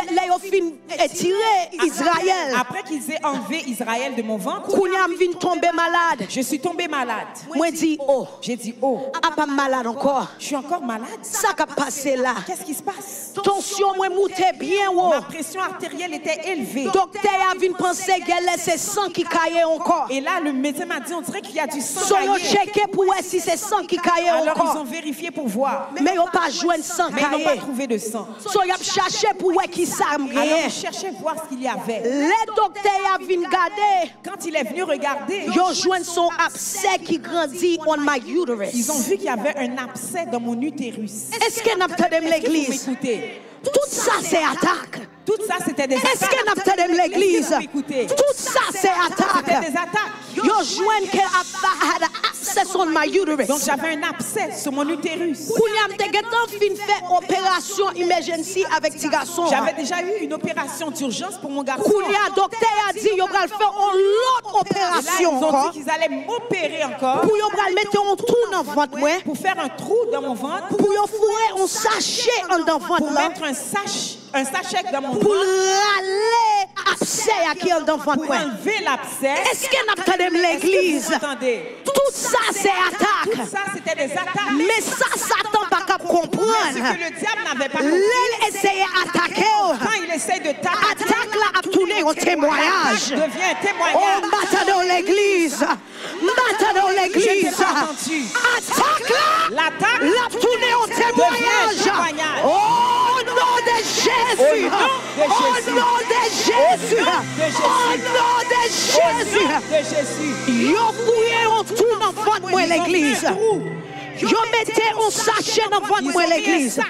les fin tiré Israël. Après qu'ils aient enlevé Israël de mon ventre, Kounia me vient tomber malade. je suis tombée malade. Moi dis oh, J'ai dit, oh, pas malade encore. je suis encore malade. Ça qui a passé là. Qu'est-ce qui se passe? Tension moi montait bien haut. Ma pression artérielle était élevée. Docteur a vu penser qu'elle laissait sang qui caillait encore. Et là, le médecin m'a dit, on dirait qu'il y a du sang So yo caillé. checké pour voir si c'est sang qui caillait Alors ils ont encore. vérifié pour voir. Mais ils pas joint sang Mais ils n'ont pas caillé. trouvé de sang. So yo cherché pour voir qui ça me Alors gagne. ils cherchaient voir ce qu'il y avait. Les docteurs a vu regarder. Quand il est venu regarder, Yo joint son abcès qui grandit on my uterus. ils ont vu qu'il y avait un abcès dans mon utérus. Est-ce que nous attendons l'église? Écoutez, Tout ça c'est attaque. tout ça c'était des attaques. Est-ce que nous attendons l'église? Écoutez, Tout ça c'est c'était attaque. des attaques. Yo joint qu'elle had access on my uterus. Donc j'avais un abcès sur mon utérus. Kounyam te getan fin fait opération emergency avec ti garçon. J'avais déjà eu une opération d'urgence pour mon garçon. Kounya docteur a dit yo pral faire une autre Et là, ils opération ont encore. dit qu'ils allaient m'opérer encore Pour yo pral mettre un trou dans ventre moi. pour faire un trou dans mon ventre, Pour yo fourrer un sachet en dans pour ventre là. mettre un sachet dans mon Pour ventre, râler abcès à qui en dans ventre pour moi. enlever l'abcès. Est-ce que nous attendons l'église? Vous entendez? Tout ça c'est Tout attaque. ça, c'était des attaques. Mais ça Satan pas capable Ce comprendre. que le diable n'avait pas compris. L'elle essaye d'attaquer. Quand il essaie de t'attaquer, Attaque là a tourné au témoignage. devient un Oh, témoignage. matin dans l'église. Matin dans l'église. Je t'ai pas entendu. Attaque là. L'attaque La tournée au témoignage. témoignage. Au nom de Jésus. Au nom de Jésus. Au nom de Jésus. de Jésus. Au nom de Jésus. de Jésus. Yo fouillé en tout dans votre moi Ils ont l'église. fait un trou. Yo mettez un sachet dans votre Ils moi ont mis un l'église. sac.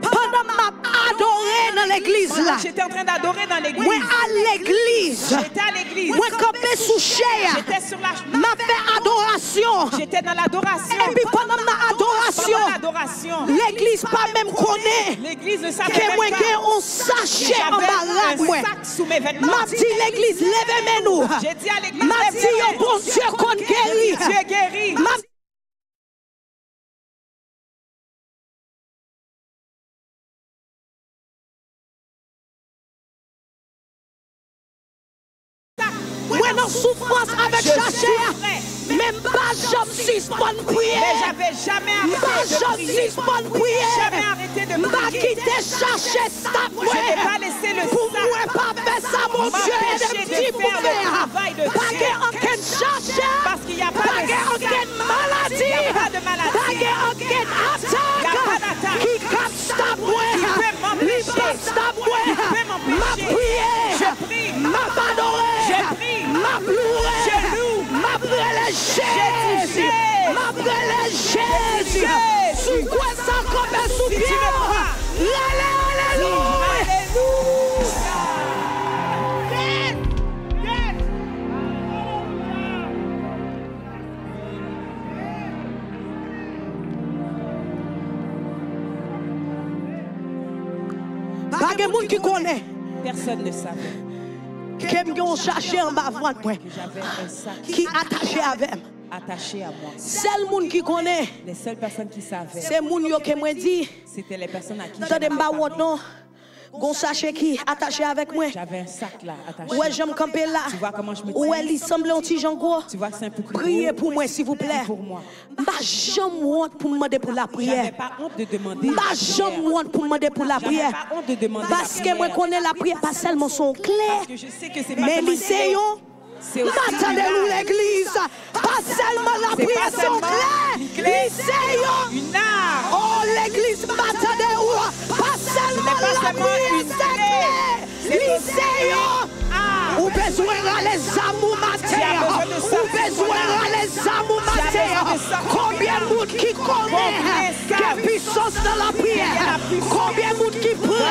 Pendant m'a adoré dans l'église là. J'étais en train d'adorer dans l'église. Moi à l'église. J'étais à l'église. Moi campé sous chair. J'étais sur la M'a fait adoration. J'étais dans l'adoration. Et puis pendant ma adoration, Pendant l'adoration, l'église pas même connaît l'église ne savait que même moi pas. j'ai un sachet en baraque J'avais moi. un sac sous mes vêtements. M'a dit l'église levez nous. J'ai dit à l'église, M'a dit lève-les. oh bon Dieu qu'on guérit. Dieu guérit. M'a moi dans souffrance avec Je sachet. souffrais. Même pas j'aime suspendre prier. Mais j'avais jamais arrêté de prier. Jamais arrêté de M'a prier. quitté chercher ça Je n'ai pas laissé le pour sac moi pas faire ça mon Dieu et m'empêcher de petit de faire le pour travail de pas Dieu. que aucune chercher. Parce qu'il n'y a pas Pas de que sac. aucune maladie. Il n'y a pas de maladie. Pas que aucune Il n'y a pas d'attaque. qui capte ta moi. peut m'empêcher. Qui passe ta moi. Qui peut m'empêcher. M'a prié. Je prie. M'a adoré. Je prie. M'a pleuré. Je loue. M'a brûlé Jésus. touché. M'a brûlé Jésus. Jésus. Sous quoi ça comme sous Si tu pied. le crois. Alléluia. Pas de monde qui connaît. Personne ne savait Qui me cherché en bas ventre moi. que j'avais un sac Qui attaché avec moi. attaché à moi. Seul monde qui connaît, Les seules personnes qui savaient, c'est moun yo qui me dit, c'était les personnes à qui attendez j'avais m'ba parlé. wot non. Gon sachet qui attaché avec moi. J'avais un sac là attaché. Ouais, j'aime camper là. Tu vois comment je me Ouais, il semble un petit gros. Tu vois que c'est un peu plus Priez gros. pour moi, s'il vous plaît. Pour moi. Bah, j'aime honte pour demander pour la prière. J'avais pas honte de demander. Bah, j'aime honte pour demander pour la J'avais prière. pas honte de demander. Parce que moi, connais la prière, pas seulement son Parce clair. que je sais que c'est pas Mais seulement lycéon, c'est aussi attendez-nous l'église. Pas seulement la C'est prière, pas son seulement clair. une clé. Lycéon. une arme. Oh, l'église, attendez-nous. Pas seulement pas la seulement prière, une c'est clé. clair. C'est aussi Lycéon. Ah. Ou besoin les amours matin. Ou besoin les amours matin. Combien de monde qui connaît quelle puissance dans la prière. Combien de monde qui prend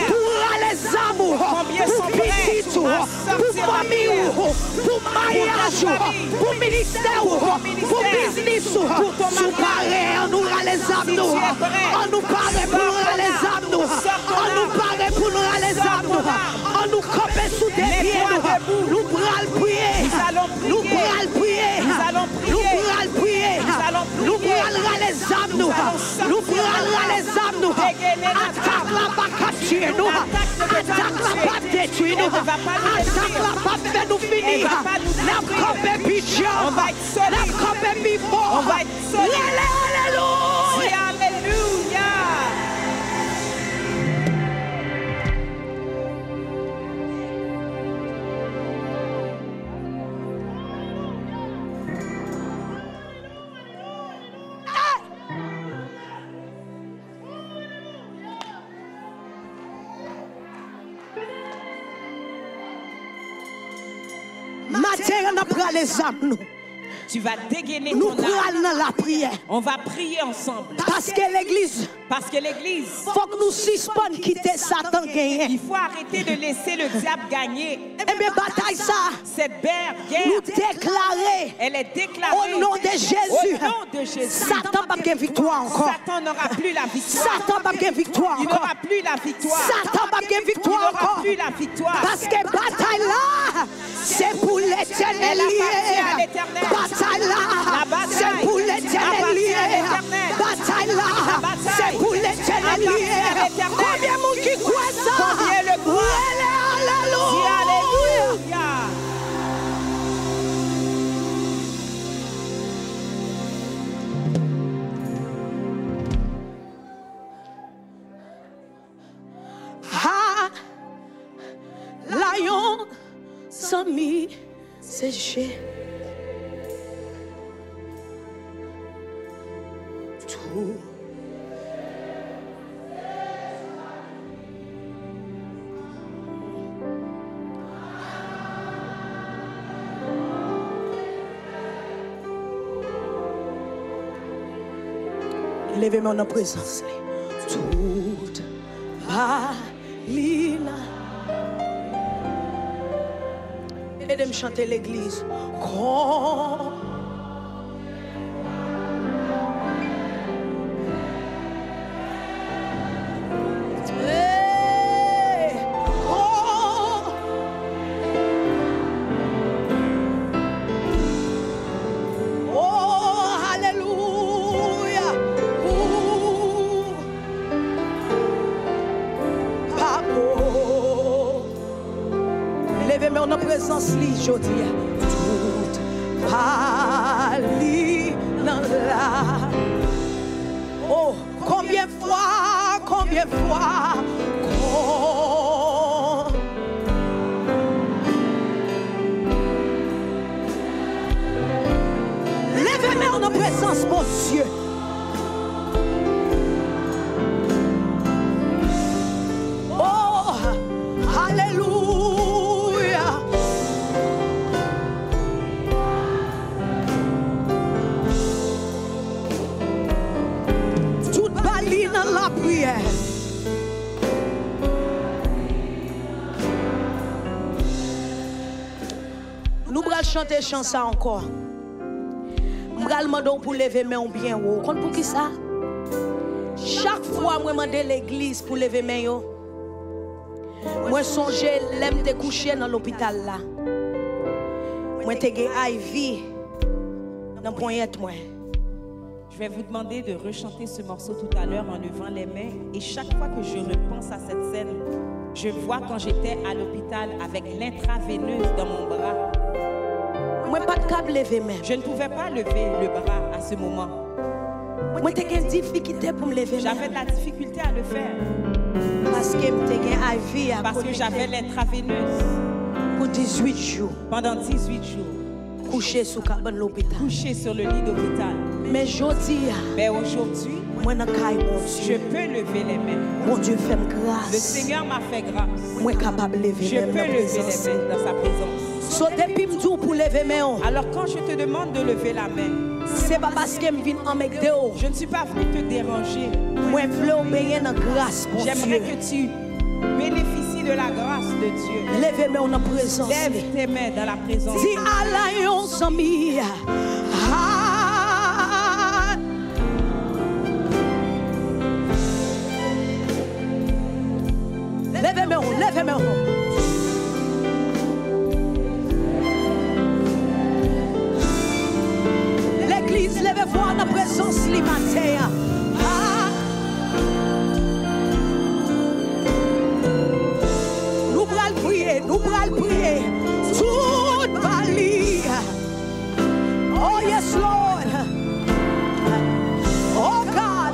pour les amours. Pour petit, pour famille, pour mariage, pour ministère, pour business. Sous pareil, on nous les âmes. On nous paraît pour les âmes. On nous paraît pour les âmes. On nous campe sous des pieds. Nous pourrons prier. Nous pourrons prier. Nous pourrons prier. Nous pourrons les âmes. Nous pourrons les âmes. Attaque la bacature. Nous attaque la pas détruire. Nous attaque la pas faire nous finir. La campe pigeon. La campe bifo. On va être solide. Alléluia. Alléluia. Matin, on apprend les âmes. Nous. Tu vas dégainer Nous ton âme. prenons dans la prière. On va prier ensemble. Parce que l'église, Parce que l'église, faut que nous suspendons quitter Satan gagner. il faut arrêter de laisser le diable gagner. Et bien, bataille ça, Cette nous guerre, déclarer elle est déclarée au nom de Jésus. Au nom de Jésus. Satan n'a pas de victoire encore. Satan n'aura plus la victoire. Satan n'a pas de victoire Il encore. n'aura plus la victoire. Satan n'a pas de Il victoire n'aura encore. plus la victoire. Parce que bataille là, c'est pour l'éternel Elle appartient à lié. l'éternel. Bataille là, La bataille c'est pour l'éternel appartient lié. à l'éternel. Bataille là, La bataille c'est pour l'éternel appartient lié. à l'éternel. Combien de monde qui croit ça? Combien le croient? Dis Alléluia. alléluia. Ah, lion, sami, séché. Tout. Levez-moi en présence. Toute Lina. Aidez-moi chanter l'église. Oh, alléluia. Levez-moi en présence, aujourd'hui. Toute pali dans la. Oh, combien de fois, combien de fois. Levez-moi en présence, mon Dieu. Oh, alléluia. Toute baline dans la prière. Nous allons chanter chanson encore. Nous allons demander pour lever main bien haut. Compte pour qui ça? Chaque fois moi demande l'église pour lever main yo. Moi songer l'aime te coucher dans l'hôpital là. Moi te gen IV dans poignette moi. Je vais vous demander de rechanter ce morceau tout à l'heure en levant les mains. Et chaque fois que je repense à cette scène, Je vois quand j'étais à l'hôpital avec l'intraveineuse dans mon bras. Moi pas capable lever même. Je ne pouvais pas lever le bras à ce moment. Moi t'ai une difficulté pour me lever. J'avais de la difficulté à le faire. Parce que j'avais l'intraveineuse. Pour 18 jours. Pendant 18 jours. Couché sur l'hôpital. Couché sur le lit d'hôpital. Mais aujourd'hui, je peux lever les mains. Mon Dieu fait grâce. Le Seigneur m'a fait grâce. Moi capable de lever je peux lever les mains dans sa présence. Alors quand je te demande de lever la main, c'est pas parce que je ne suis pas venu te déranger. J'aimerais que tu bénéficies de la grâce de Dieu. Lève tes mains dans la présence. Dis alliance ami. Lève-moi. L'église, lève-vous en la présence limitée. Nous allons prier. Tout Bali. Oh yes, Lord. Oh God.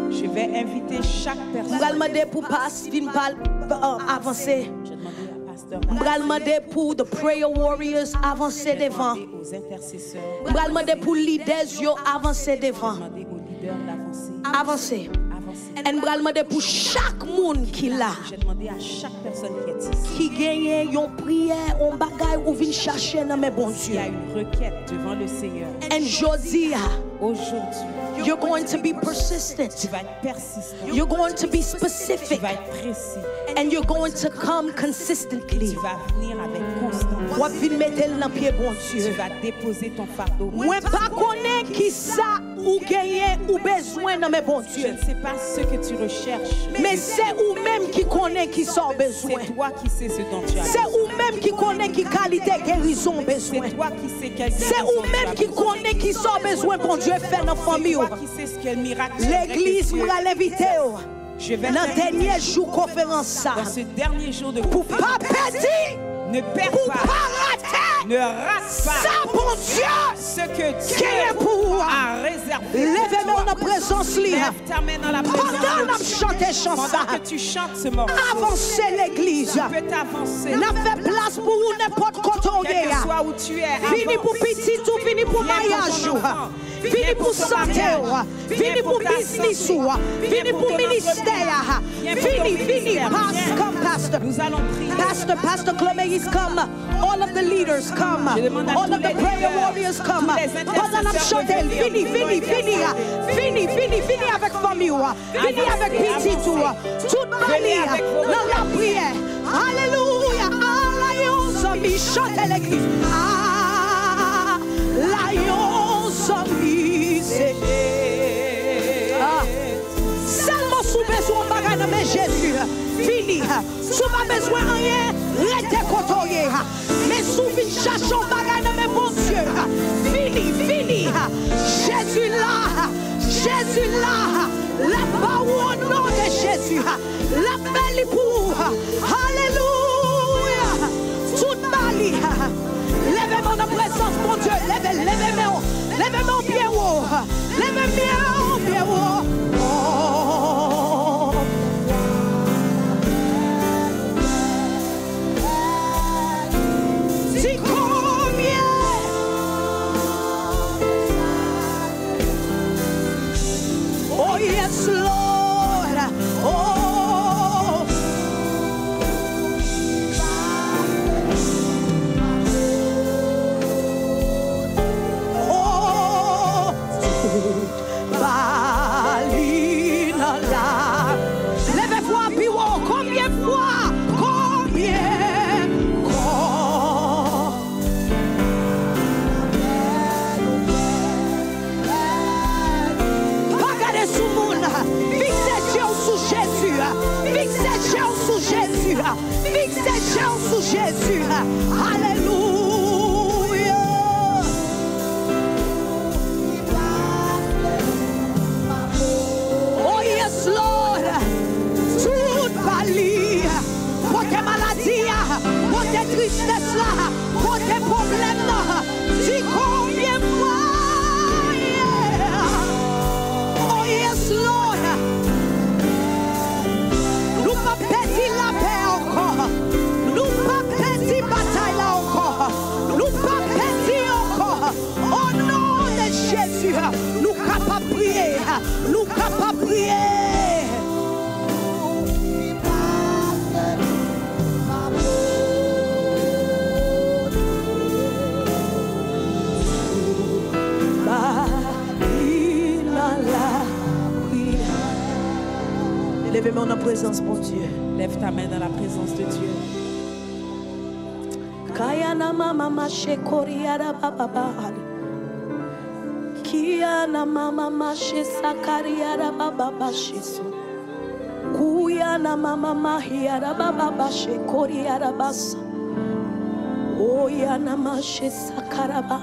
Je vais inviter chaque personne. Je vais demander pour avancer. Je vais demander pour the prayer warriors avancer devant. Je vais demander pour leaders avancer devant. Avancer. Et je vais demander pour chaque monde qui est là. J'ai demandé à chaque personne qui est ici. Qui gagne une prière, un bagage ou vient chercher dans mes bons dieux. Il y a une requête devant le Seigneur. Et aujourd'hui, you're going to be persistent. Tu vas être persistant. You're going to be specific. Tu vas être précis. And you're going to come consistently. Tu vas venir avec constance. Tu vas déposer ton fardeau. Moi pas connaître qui ça ou gagner ou besoin dans mes bons dieux. Je ne sais pas ce que tu recherches. Mais c'est ou même qui connaît qui sort besoin. C'est toi qui sais ce dont tu as besoin. C'est ou même qui connaît qui qualité guérison besoin. C'est toi qui sais quelle guérison. C'est ou même qui connaît qui sort besoin pour Dieu faire dans la famille. C'est toi qui sais ce qu'est miracle. L'église m'a l'invité. Je vais dans le dernier jour conférence ça. Dans ce dernier jour de pour pas perdre. Ne perds pour pas. Rater. Ne rate pas. Ça pour Dieu. Ce que Dieu a réservé. Lève-moi dans la présence libre. Lève ta main dans la présence. Pendant que tu chantes ce morceau. Avancez l'église. Tu peux t'avancer. N'a fait place pour n'importe côté. Quel que soit où tu es. Fini pour petit tout, fini pour mariage. Fini pour santé. Fini pour business. Fini pour ministère. Fini. Come, pastor. Nous allons prier. Pastor Clemé is come. All of the leaders come. All of the prayer warriors come. Pendant la chantelle, fini avec famille. Fini avec petit tout. Tout Bali dans la prière. Alléluia. Alliance ami, chantez l'église. Alliance ami, c'est seulement sous besoin de bagage mais Jésus. Fini. Sous pas besoin de rien, restez côtoyé. Mais sous vite chercher un bagage mais bon Dieu. Fini. Jésus là. La parole au nom de Jésus. La belle pour. Alléluia. Toute Bali. Lèvez-moi dans la présence, mon Dieu. Lèvez-moi bien haut. Lèvez-moi bien haut. Oh yes, Lord. Oh. dans la présence de Dieu. Lève ta main dans la présence de Dieu. Kayana mama mashe koriara baba. Kiana mama mashe sakariara baba bashiso. Kuyana mama mahiara baba bashe koriara basa. Oyana mashe sakaraba.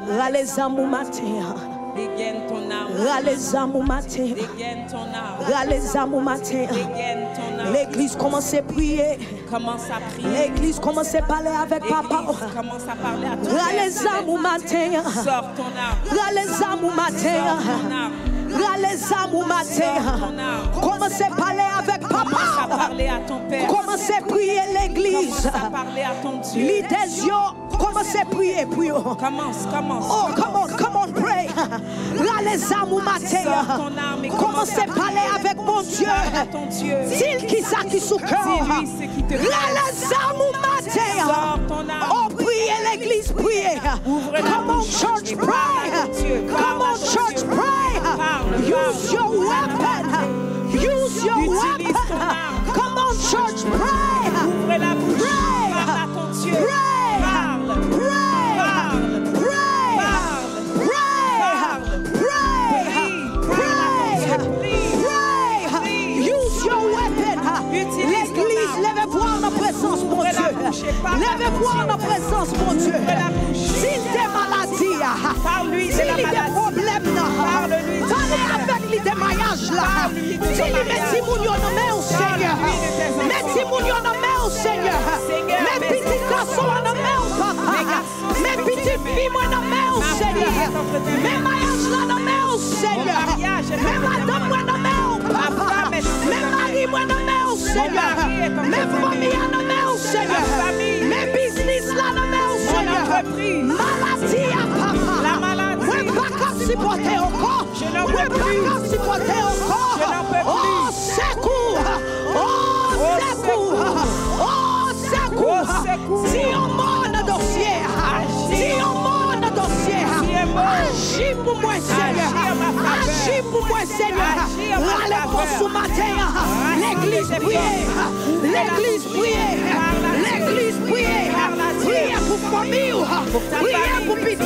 Ralezamu matea. Dégaine ton âme. Ralezamu matea. Dégaine ton âme. Ralezamu matea. Dégaine ton âme. L'église commence à prier. Commence à prier. L'église commence à parler avec papa. L'église commence à parler à ton Ralezamu matea. Sors ton âme. Ralezamu matea. Sors ton âme. Ralezamu matea. Commencez à parler avec Commence à papa. parler à ton Père. Commencez à prier l'église. Commence à parler à ton Dieu. L'idéal, commencez à prier. Commence. Oh, come on, pray. Ralezamu matea. Sors ton âme et Commencez à parler avec mon Dieu. Parle à ton Dieu. Dis qui ça qui sous cœur. Dis-lui ce qui te Ralezamu matea. Sors ton âme. Oh, priez l'église, priez. Ouvre la Come on, bouche church, et parle pray. à ton Dieu. Come Parle à on, ton church, Dieu. pray. Parle. Use your weapon. Use your Utilise weapon. ton âme. Come on, church, pray. Ouvre la bouche. Pray. Parle à ton Dieu. Pray. Parle. Pray. Parle. Pray. Parle. Pray. Parle. Pray. Prie. Pray. Use your weapon. Utilise L'église, ton âme. levez-vous en la présence, mon Ouvre la Dieu. bouche et parle à Levez-vous ton en la présence, mon Dieu. Ouvre la bouche. S'il des maladies, Parle-lui de s'il la y a des maladie. problèmes, Parle-lui de parlez ton avec lui des mariages là. Parle-lui de ton Dis-lui, mariage. mettez mon yon en main au Seigneur. Parle-lui de tes enfants. Mettez mon yon en main au Seigneur. Seigneur, Mes mes petits enfants. garçons en main au Mes papa. garçons Mes sont petites entre tes filles en main au Ma Seigneur. fille est entre tes mains. Mes mariages là en main au Seigneur. mariage est Mes entre tes madames mains. en main au papa. femme est entre Mes tes maris en main au Seigneur. mari est entre Mes tes mains. familles en main au Seigneur. famille. Mes business là en main au Seigneur. entreprise. Maladie à papa. La maladie. Ouais, pas qu'à supporter encore. Je n'en peux Ouais, pas plus. qu'à supporter encore. Je n'en peux Oh, plus. secours. Oh, secours. Oh, secours. Oh, secours. Si on monte le dossier. Si on monte le dossier. Si on monte. Agis pour moi, Seigneur. Agis en ma faveur. Agis pour moi, Seigneur. Agis en ma Allez-moi faveur. ce matin. L'église tes prier. forces. L'église prier. L'église prier. Priez pour famille. Priez pour petit.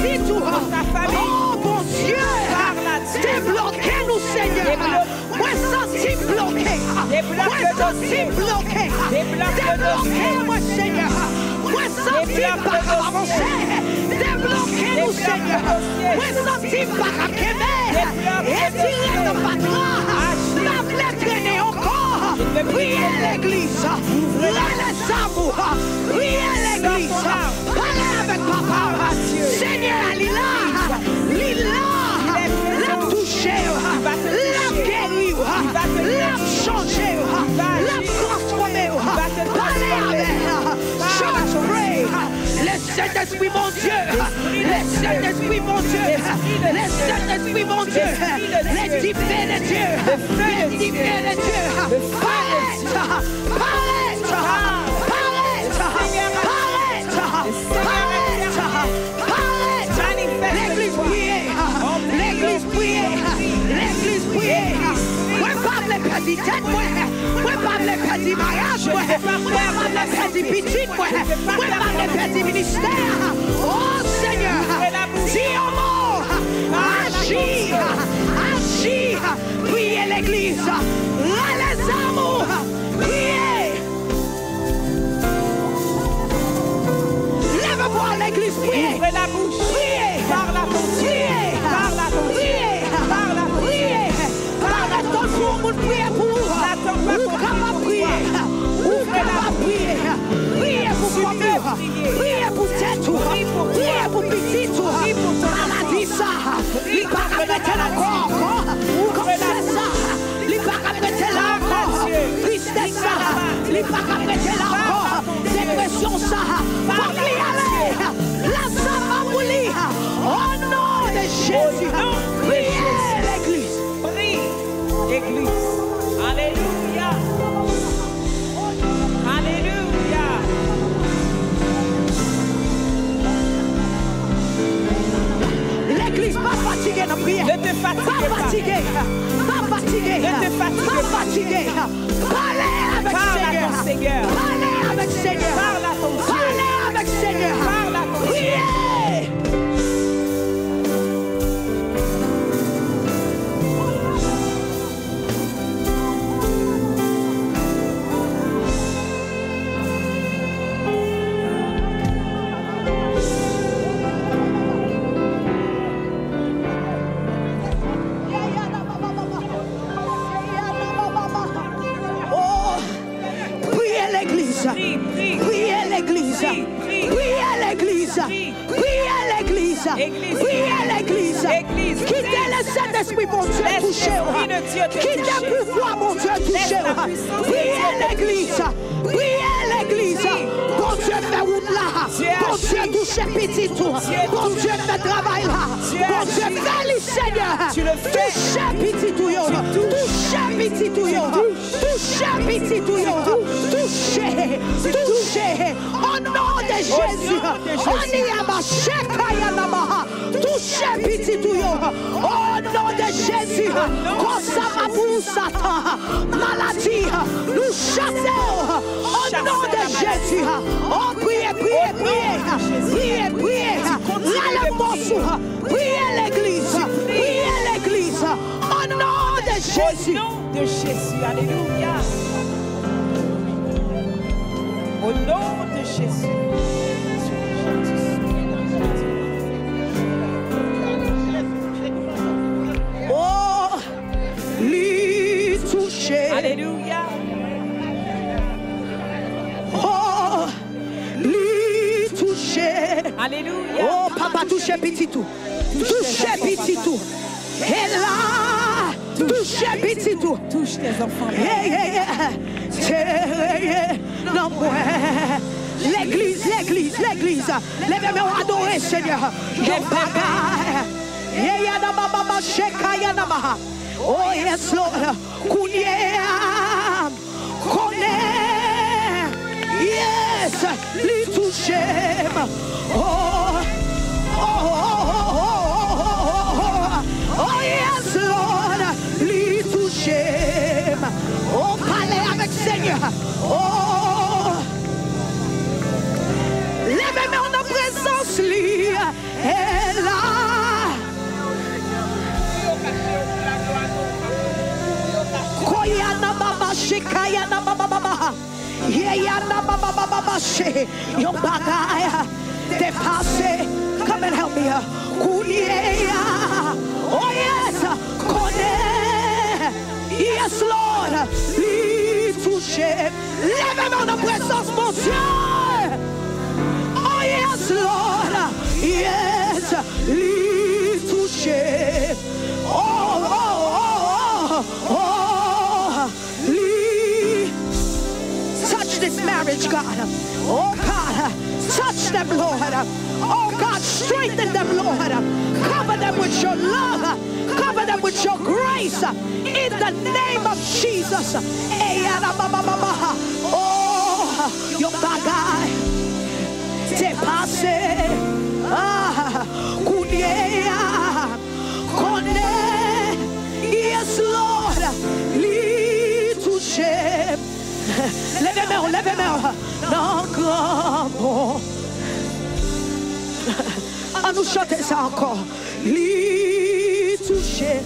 ta famille. Oh, mon Dieu. Parle à Dieu. Débloquez-nous, Seigneur. Débloque. Moi, senti bloqué. Débloque Moi, le senti dossier. bloqué. Débloque le dossier. Débloquez-moi, Seigneur. Moi, senti Débloque pas le dossier. avancer. Débloquez-nous, Débloque le Seigneur. dossier. Moi, senti pas à quémer. Débloque le Et tirez dossier. de patron. Agis. La plaie traîner encore. Je veux Priez prier. l'église. Priez les amours. Priez l'église. Sors ton âme. Parlez avec papa. Parle à Dieu. Seigneur, Lila. Lila. L'a touché. va te L'a toucher. guéri. Il va te L'a guérir. changé. va L'a agir. transformé. va te Parlez transformer. avec. Parle à Church ton pray. Dieu. Le Saint-Esprit, mon Dieu. L'Esprit de Le Dieu. Saint-Esprit, mon Dieu. L'Esprit de Le Dieu. Saint-Esprit, mon Dieu. L'Esprit de Dieu. Les divins de Dieu. Le feu de Les divins de Dieu. Le feu de Paraître. Dieu. Paraître. Paraître. Seigneur est Paraître. Le Seigneur est Paraître. Paraître. Manifeste L'église toi. prier. L'église prier. L'église prier. Moi, pas me perdre tête, moi. Moi, pas me perdre mariage, moi. Moi, pas me perdre petit, moi. Moi, pas me perdre ministère. Oh, Seigneur. Si on mort, agis. Agis. Priez l'église. Les amours. Priez. Lève-moi l'église, priez. Ouvre la bouche. Priez. Parle à ton Dieu. Priez. Parle à ton Dieu. Priez. Parle à ton Dieu. Priez. Parle à ton tour pour prier pour vous. N'attends pas Ou qu'on capable prie prier. pour Ou capable prier. Priez pour Tu peux famille. prier. Priez pour tête. Prie pour toi. Priez pour petit. Prie pour ton Maladie ça. Prie Il pas contre la arrêter maladie. encore. Comme la c'est ça. Il pas arrêter là encore. Dieu. Tristesse ça. Il pas arrêter là encore. Dépression ça. Parle Faut y à aller. La ça va mourir. Au nom de Jésus. Au nom de Priez Jésus. l'église. Prie. Église. Alléluia. Alléluia. L'église Pas fatigué de prier. Ne te fatigue Pas fatigué. Pas fatigué. Ne te fatigue pas fatigué. Parlez avec Parle à Seigneur. ton Seigneur. Parlez avec Seigneur. Parle à ton Dieu. Parlez avec Seigneur. Parle à ton Dieu. Priez. Oh, priez l'église. Prie, prie. Priez l'église. Prie, prie. Priez l'église. Prie. Priez l'église. Église. Priez l'église. Église. Quittez le Saint-Esprit, mon Dieu, Laisse touchez. l'Esprit de Dieu te Quittez toucher. le pouvoir, mon Dieu, touchez. Laisse la puissance de Priez Dieu te l'église. Priez l'église. Bon Dieu, fait route là. Dieu Bon Dieu, agit. touchez petit tout. Bon Dieu, fait travail là. Dieu Bon Dieu, agit. fais le Seigneur. Tu le fais. Touchez petit tout. Touchez petit tout. Touchez petit tout. Touchez. Touchez. Au nom de Jésus. Touchez petit tout. Au nom de Jésus. Comme ça va pour Satan. Maladie. Nous chassons. Au nom de Jésus. Oh, priez, priez, priez. Priez, priez. Là, le morceau. Priez l'église. Priez l'église. Au nom de Jésus. Au nom de Jésus. Alléluia. Au nom de Jésus. Oh, lui toucher. Alléluia. Oh, lui toucher. Alléluia. Oh, papa, touchez petit tout. Touchez petit tout. Et là, touchez petit tout. Touche tes enfants. Non, l'église, l'église, l'église. Lèvez-moi adorer, Seigneur. Oh, yes, Lord. Connais. Yes, les toucher. Oh, oh, yes, Lord. Les toucher. Oh, parlez avec Seigneur. Oh, lèvez-moi en présence, lui. Et là. Koyana baba shikayana baba baba. Yeyana baba baba she. Your bagaya. Dépassé. Come and help me. Kunieya. Oh yes. Connais. Yes, Lord. Lui toucher. Lèvez-moi en présence, mon Dieu. Oh yes, Lord. Yes. Lui toucher. Oh, oh, oh, oh. Lui. Touch this marriage, God. Oh, God. Touch them, Lord. Oh, God. Strengthen them, Lord. Cover them with your love. Cover them with your grace. In the name of Jesus. Oh, your bagay. Dépassé. Ah, Kounia. Connais. Yes, Lord. Lui toucher. Lèvez-moi, lèvez-moi. Non, grand. À nous chanter ça encore. Lui toucher.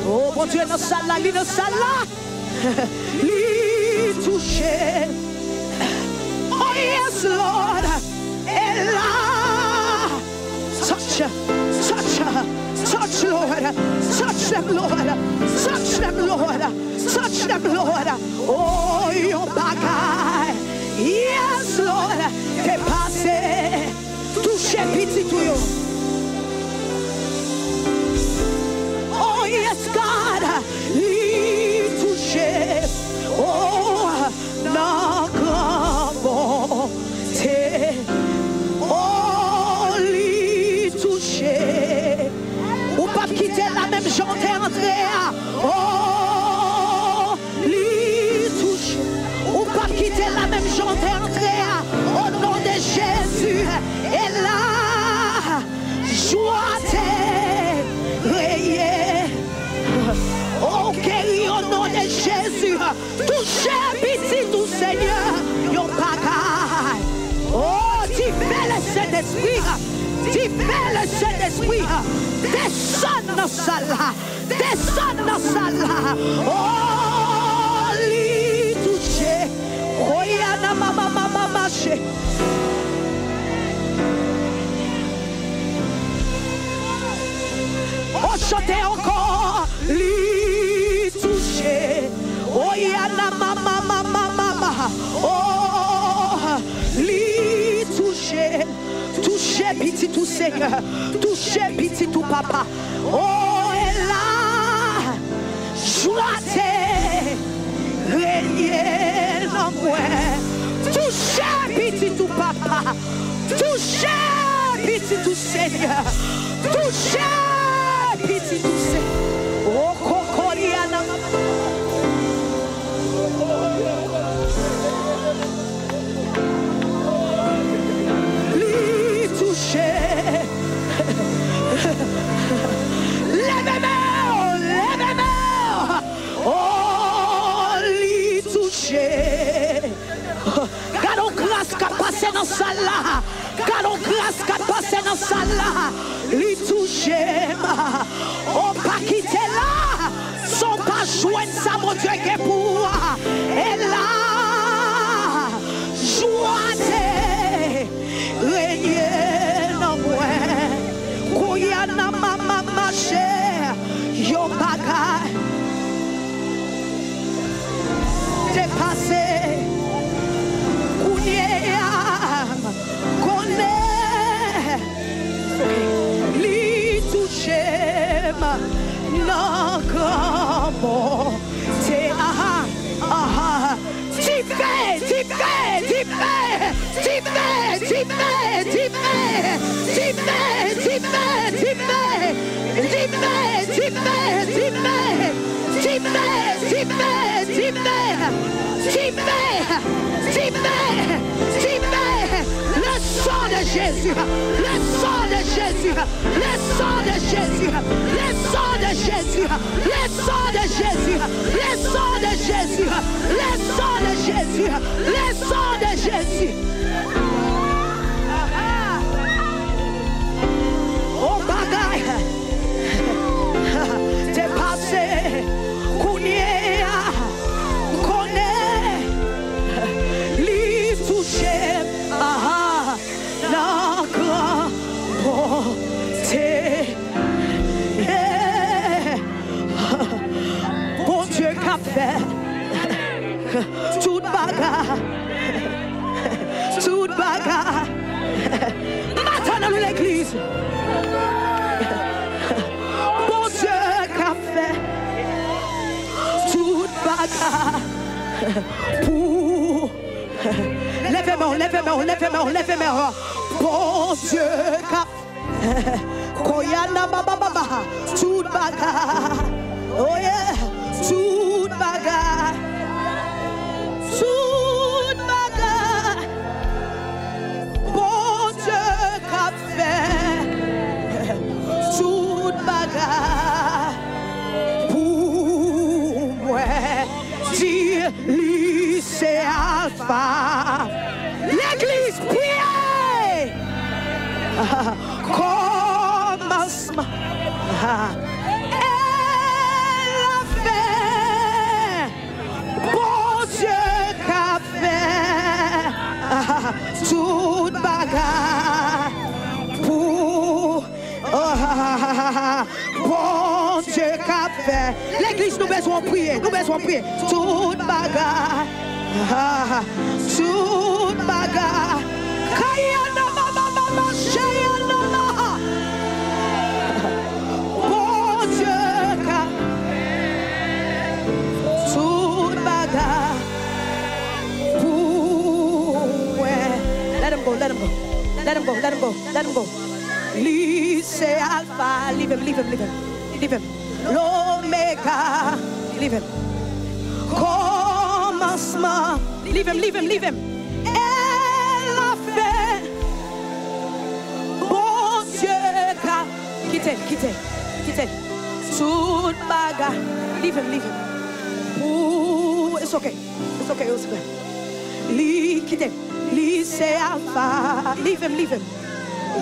Oh, mon Dieu, dans salle là, lui dans salle là. Lui toucher. Oh, yes, Lord. Et là. Touch, touch, touch, Lord. Touch them, Lord. Touch them, Lord. Touch them, Lord. Oh, your bagay. Yes, Lord. Dépassé. Touchez petit tout. Oh, yes, God. Lui toucher. Oh, non, comment t'es. Oh, lui toucher. Ou pas quitter la même chanter Andrea. Oh, lui toucher. Ou pas quitter Saint-Esprit, divers le Saint-Esprit, descends dans sa là, descends dans sa là. Oh, lui touché, oh, yana mama marché. Oh, chantez encore, lui touché, oh, yana mama, oh, lui touché. Touchez petit tout Seigneur, touchez petit tout papa. Oh, et là, joie-t-elle, régner dans moi. Touchez petit tout papa, touchez petit tout Seigneur, touchez petit tout Seigneur. Oh, Kokoriana. Lève-moi, oh, lui touché. Gardons grâce qu'a passé dans sa là, gardons grâce qu'a passé dans sa là, lui touché. Oh, pas quitter là, sans pas joindre ça, mon Dieu, qui est pour. Et là, joie-t-elle, régner dans moi. Kouyana mama ma chère, yo bagay dépassé. Kouyam connaît, li touché ma nan grand bon. C'est le sang de Jésus, le sang de Jésus, le sang de Jésus, le sang de Jésus, le sang de Jésus, le sang de Jésus, le sang de Jésus, le sang de Jésus. Oh bagaille, t'es passé, Kounia, connaît, lui touché, la grande bonté. Bon Dieu qu'a fait toute bagarre, toute bagarre. Maintenant l'église. Bon Dieu qu'a fait toute bagarre pour. Lèvez-moi. Bon Dieu qu'a fait. Koyana baba, toute bagarre. Oh yeah, toute bagarre. Toute bagarre. Bon Dieu qu'a fait. Toute bagarre. Pour moi, dire lui c'est Alpha. L'église prie. Commencement. Elle a fait. Bon Dieu qu'a fait. Toute bagarre. Pour. Bon Dieu qu'a fait. L'église, nous besoin prier. Toute bagarre. Toute bagarre. Kayana mama shayana. Bon Dieu qu'a toute bagarre. Let him go. Lui c'est Alpha. Leave him. L'Oméga. Leave him. Commencement. Leave him. Elle a fait. Bon Dieu qu'a. Quittez. Toute bagarre. Leave him. Ooh, it's okay. Quittez. Lui c'est Alpha. Leave him.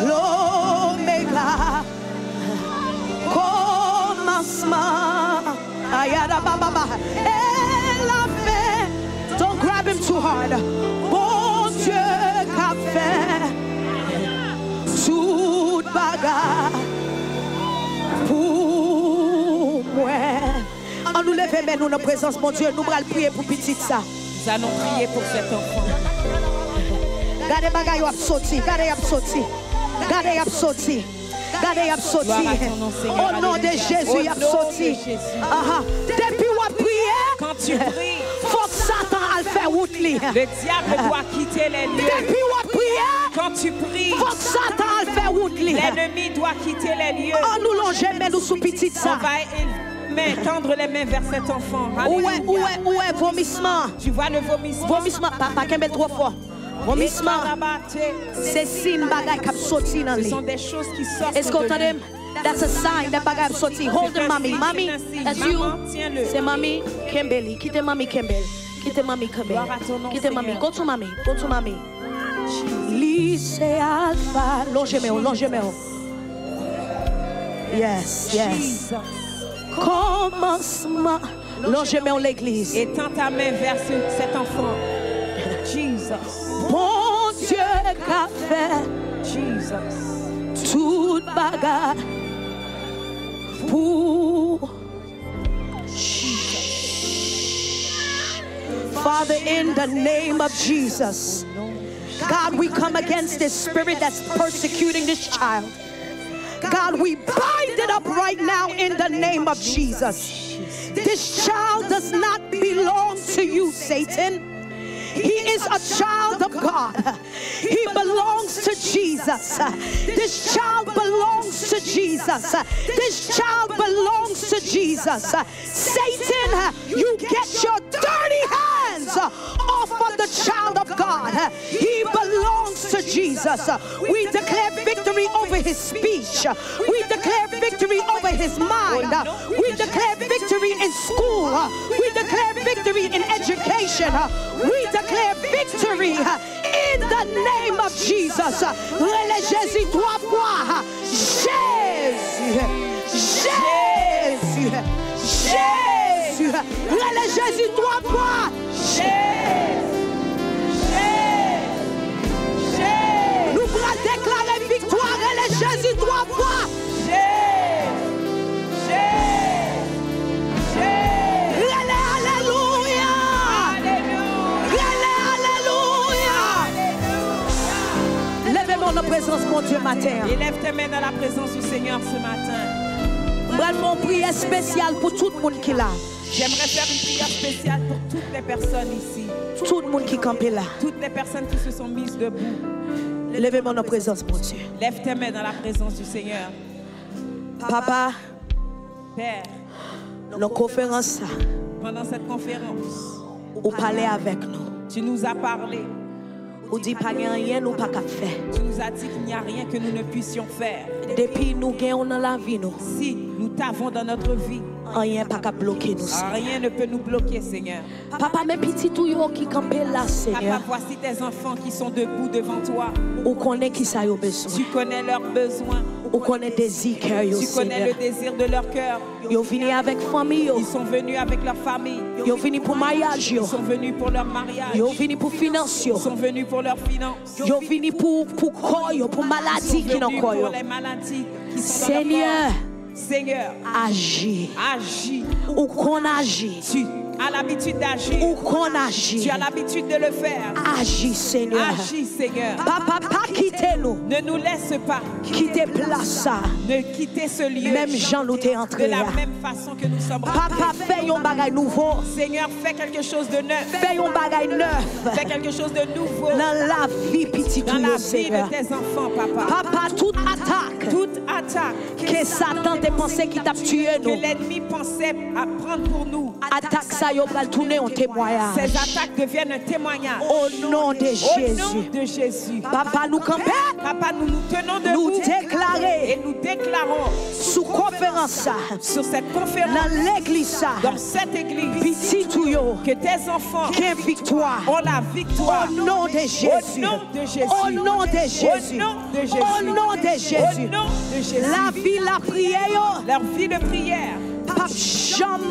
l'oméga, commencement, ayada baba, et la fin. Don't grab him too hard. Bon Dieu qu'a fait toute bagarre pour moi. On nous lève mais nous dans présence, mon Dieu, nous allons prier pour petit ça. Nous allons prier pour cet enfant. Gardez bagaille ap sorti, gardez ap sorti. Gardez ap sorti. Gardez ap sorti. Au nom de Jésus, ap sorti. Depuis ou prier, Quand tu pries, faut que Satan al faire route li. le diable doit quitter les lieux. Depuis ou prier, Quand tu pries, faut que Satan al faire route li. l'ennemi doit quitter les lieux. On nous longe mais nous sous petit On ça. va tendre les mains vers cet enfant. Ouais, vomissement. Tu vois le vomissement. Vomissement, papa, qu'elle trop fort. Vomissement, c'est signe bagay kap sorti dans Ce lui. sont des choses qui sortent. Est-ce qu'on entend? That's a sign that bagay sorti. Hold him, mommy. Mommy, that's you. Tiens-le. C'est mamie Kimberly. Quittez mamie Kimberly. Quittez mamie Kimberly. Gloire à ton nom, Quittez mamie. Seigneur. Go to mamie. Go to mamie. Lycée Alpha. Longez-moi, longez-moi. Yes, yes. Jesus. Commencement. Longez-moi l'église. Étends ta main vers cet enfant. Jesus. Bon Dieu qu'a fait Jesus. toute bagarre pour Father, in the name of Jesus, God, we come against this spirit that's persecuting this child. God, we bind it up right now in the name of Jesus. This child does not belong to you, Satan. He is a child of God. He belongs to Jesus. This child belongs to Jesus. This child belongs to Jesus. Satan, you get your dirty hands off of the child of God. He belongs to Jesus. We declare victory over his speech. We declare victory over his mind. We declare victory in school. We declare victory in education. We declare victory in the name of Jesus. Relais Jésus trois fois. Jésus. Jésus. Jésus. Relais Jésus trois fois. Nous pourrons déclarer victoire. Relais Jésus trois fois. Dans la présence, mon Dieu, matin. Élève tes mains dans la présence du Seigneur ce matin. Vraiment, prière spéciale pour tout le monde qui est là. J'aimerais faire une prière spéciale pour toutes les personnes ici. Tout le monde qui campe là. Toutes les personnes qui se sont mises debout. Levez-moi dans la présence, mon Dieu. Lève tes mains dans la présence du Seigneur. Papa, Père, dans la conférence, pendant cette conférence, vous parlez avec nous. tu nous as parlé. Vous dites pas rien, nous pas qu'à faire. Tu nous as dit qu'il n'y a rien que nous ne puissions faire. Depuis nous gagnons dans la vie, nous. Si nous t'avons dans notre vie, Rien pas qu'à bloquer nous. rien ne peut nous bloquer, Seigneur. Papa, mes petits tuyaux qui campent là, Seigneur. Papa, voici tes enfants qui sont debout devant toi. Ou connaît qui ça a besoin. Tu connais leurs besoins. Ou connaît des désir cœur, Tu connais le Seigneur. désir de leur cœur. Yo vini avec famille, Ils sont venus avec leur famille. yo vini pour mariage, Ils sont venus pour leur mariage. yo vini pour finance, Ils sont venus pour leurs finances. yo vini pour corps, pour Ils maladie sont qui n'ont venus corps. pour les maladies qui sont dans leur Seigneur, corps. Seigneur, agis. agis. Ou qu'on agit. Tu as l'habitude d'agir. Ou qu'on agit. Tu as l'habitude de le faire. Agis, Seigneur. Agis, Seigneur. Papa, pas quitter nous. Ne nous laisse pas Quitter place ça. ne quitter ce lieu. Même Jean nous t'est De entré la là. même façon que nous sommes Papa, rentrés. fais un bagay nouveau. Seigneur, fais quelque chose de neuf. Fais un bagay neuf. Fais quelque chose de nouveau Dans la vie, petit dans la tout, vie Seigneur. de tes enfants, papa. Papa, toute attaque Toute attaque que Satan t'a pensé qui t'a tué que nous. l'ennemi pensait à prendre pour nous, Attaque ça, yo pral tourner en témoignage. ces attaques deviennent un témoignage. Au nom de Au nom Jésus. de Jésus. Papa, nous camper, Papa, nous nous tenons nous debout déclarer et nous déclarons sous conférence sur cette conférence, dans l'église, dans cette église, petit tuyau, que tes enfants qui victoire. ont la victoire. Au nom de Jésus. Au nom de Jésus. Au nom de Jésus. Au nom de Jésus. Au nom de Jésus. Au nom de Jésus. La vie, la prière. Leur vie de prière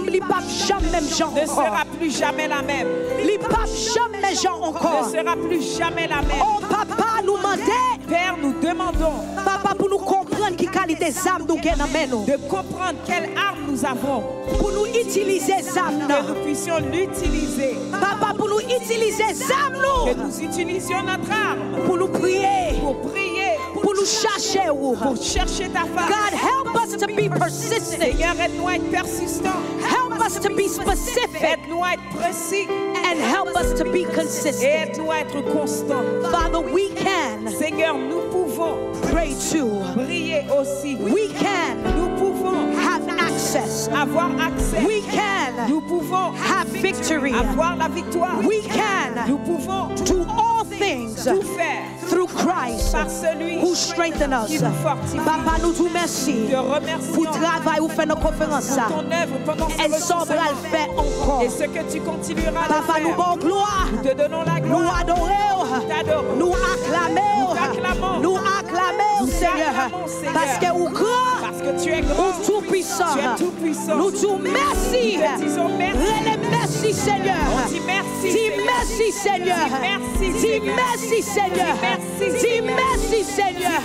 Li pap jamais même gens ne encore. sera plus jamais la même. Li pap jamais gens Ne encore. sera plus jamais la même. Oh papa nous demandait, Père, nous demandons papa pour nous comprendre qui qualité d'âme nous gagnons, de comprendre quelle arme nous avons, pour nous utiliser âme, que nous puissions l'utiliser, papa pour nous utiliser âme que nous, nous utilisions notre arme pour nous prier, pour prier, pour nous chercher. pour chercher ta face. God help us to be persistent. Seigneur, aide-nous à être persistants, Help us to be specific aide-nous à être précis and help us to be et consistent. aide-nous à être constants. Father, we can Seigneur, nous pouvons pray too. prier aussi. We can Nous pouvons have access. avoir accès. We can Nous pouvons have victory. avoir la victoire. We can Nous pouvons do all things tout faire through Christ par celui who strengthens us. qui nous fortifie. Papa, nous te merci Te remercions pour le travail où fait nos conférences. pour ton œuvre pendant ce Elle saura le ressourcement faire encore. et ce que tu continueras à Papa, nous faire. bon gloire. Nous te donnons la Nous gloire. adorons. T'adorons. Nous acclamons. Nous acclamons, Seigneur. acclamons, Seigneur. Parce que vous grand, Parce que tu es grand. ou tout puissant. Tu es tout puissant. Nous disons merci. Nous te disons merci. Relais merci, Seigneur. On dit merci, Dis Seigneur. merci, Seigneur. Dis merci, Dis Seigneur. merci, Seigneur. Dis merci, Dis Seigneur. merci, Seigneur. Dis merci, Seigneur.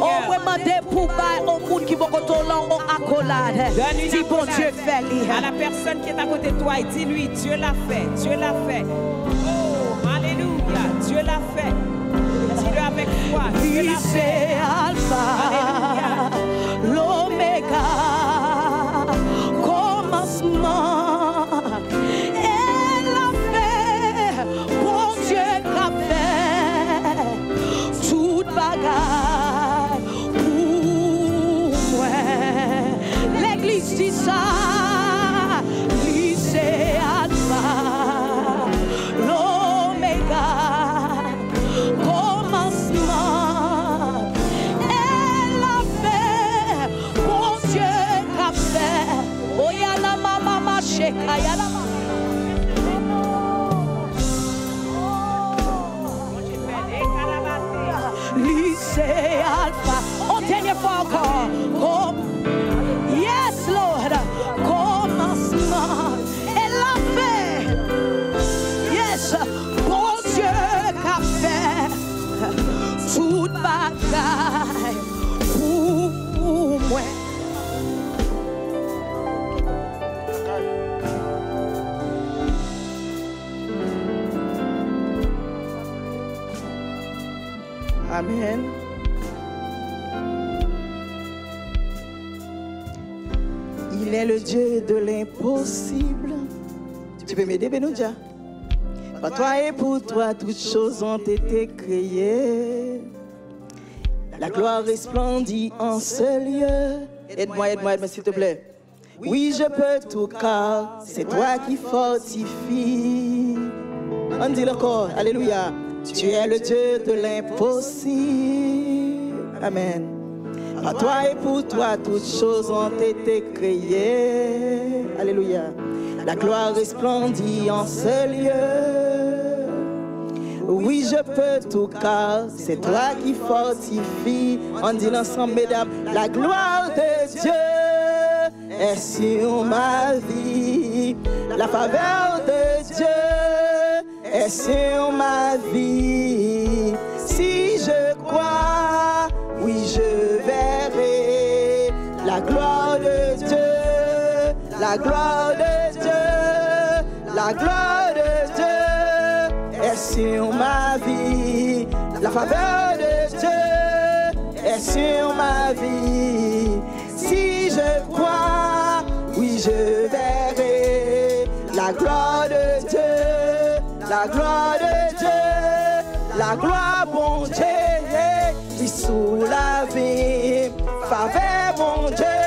Oh, vraiment des pour bail au monde qui va en accolade. Donne une Dis bon accolade Dieu, fais-le. à la personne qui est à côté de toi et dis-lui, Dieu l'a fait, Dieu l'a fait. Oh, alléluia, Dieu l'a fait. Dis-le avec foi, Dieu l'a fait. C'est Alpha, l'Oméga, commencement. Elle a fait, bon Dieu qu'a fait, toute bagaille pour moi. L'église dit ça, lui c'est Alpha, l'Oméga. Elle a fait, bon Dieu qu'a fait. Oh yana mama sheka yana lycée Alpha. On dernière fois encore. Yes Lord. Commencement. Elle a fait. Yes. Bon Dieu qu'a fait. Toute bagaille pour moi. Amen. Il est le Dieu de l'impossible. Tu peux m'aider, Benoudia? Par toi et pour toi, toutes choses ont été créées. La gloire resplendit en ce lieu. Aide-moi, s'il te plaît. Oui, je peux tout car c'est toi qui fortifie. On dit encore, alléluia. Tu es le Dieu de l'impossible. Amen. Par toi et pour toi, toutes choses ont été créées. Alléluia. La gloire resplendit en ce lieu. Oui, je peux tout car c'est toi qui fortifie. On dit l'ensemble, mesdames, la gloire de Dieu est sur ma vie. La faveur de Dieu est sur ma vie. Si je crois, oui, je verrai la gloire de Dieu, la gloire de Dieu, la gloire de Dieu est sur ma vie. La faveur de Dieu est sur ma vie. Si je crois, oui, je verrai la gloire de Dieu, la gloire de Dieu, la gloire, bon Dieu, qui sous la vie, faveur, mon Dieu,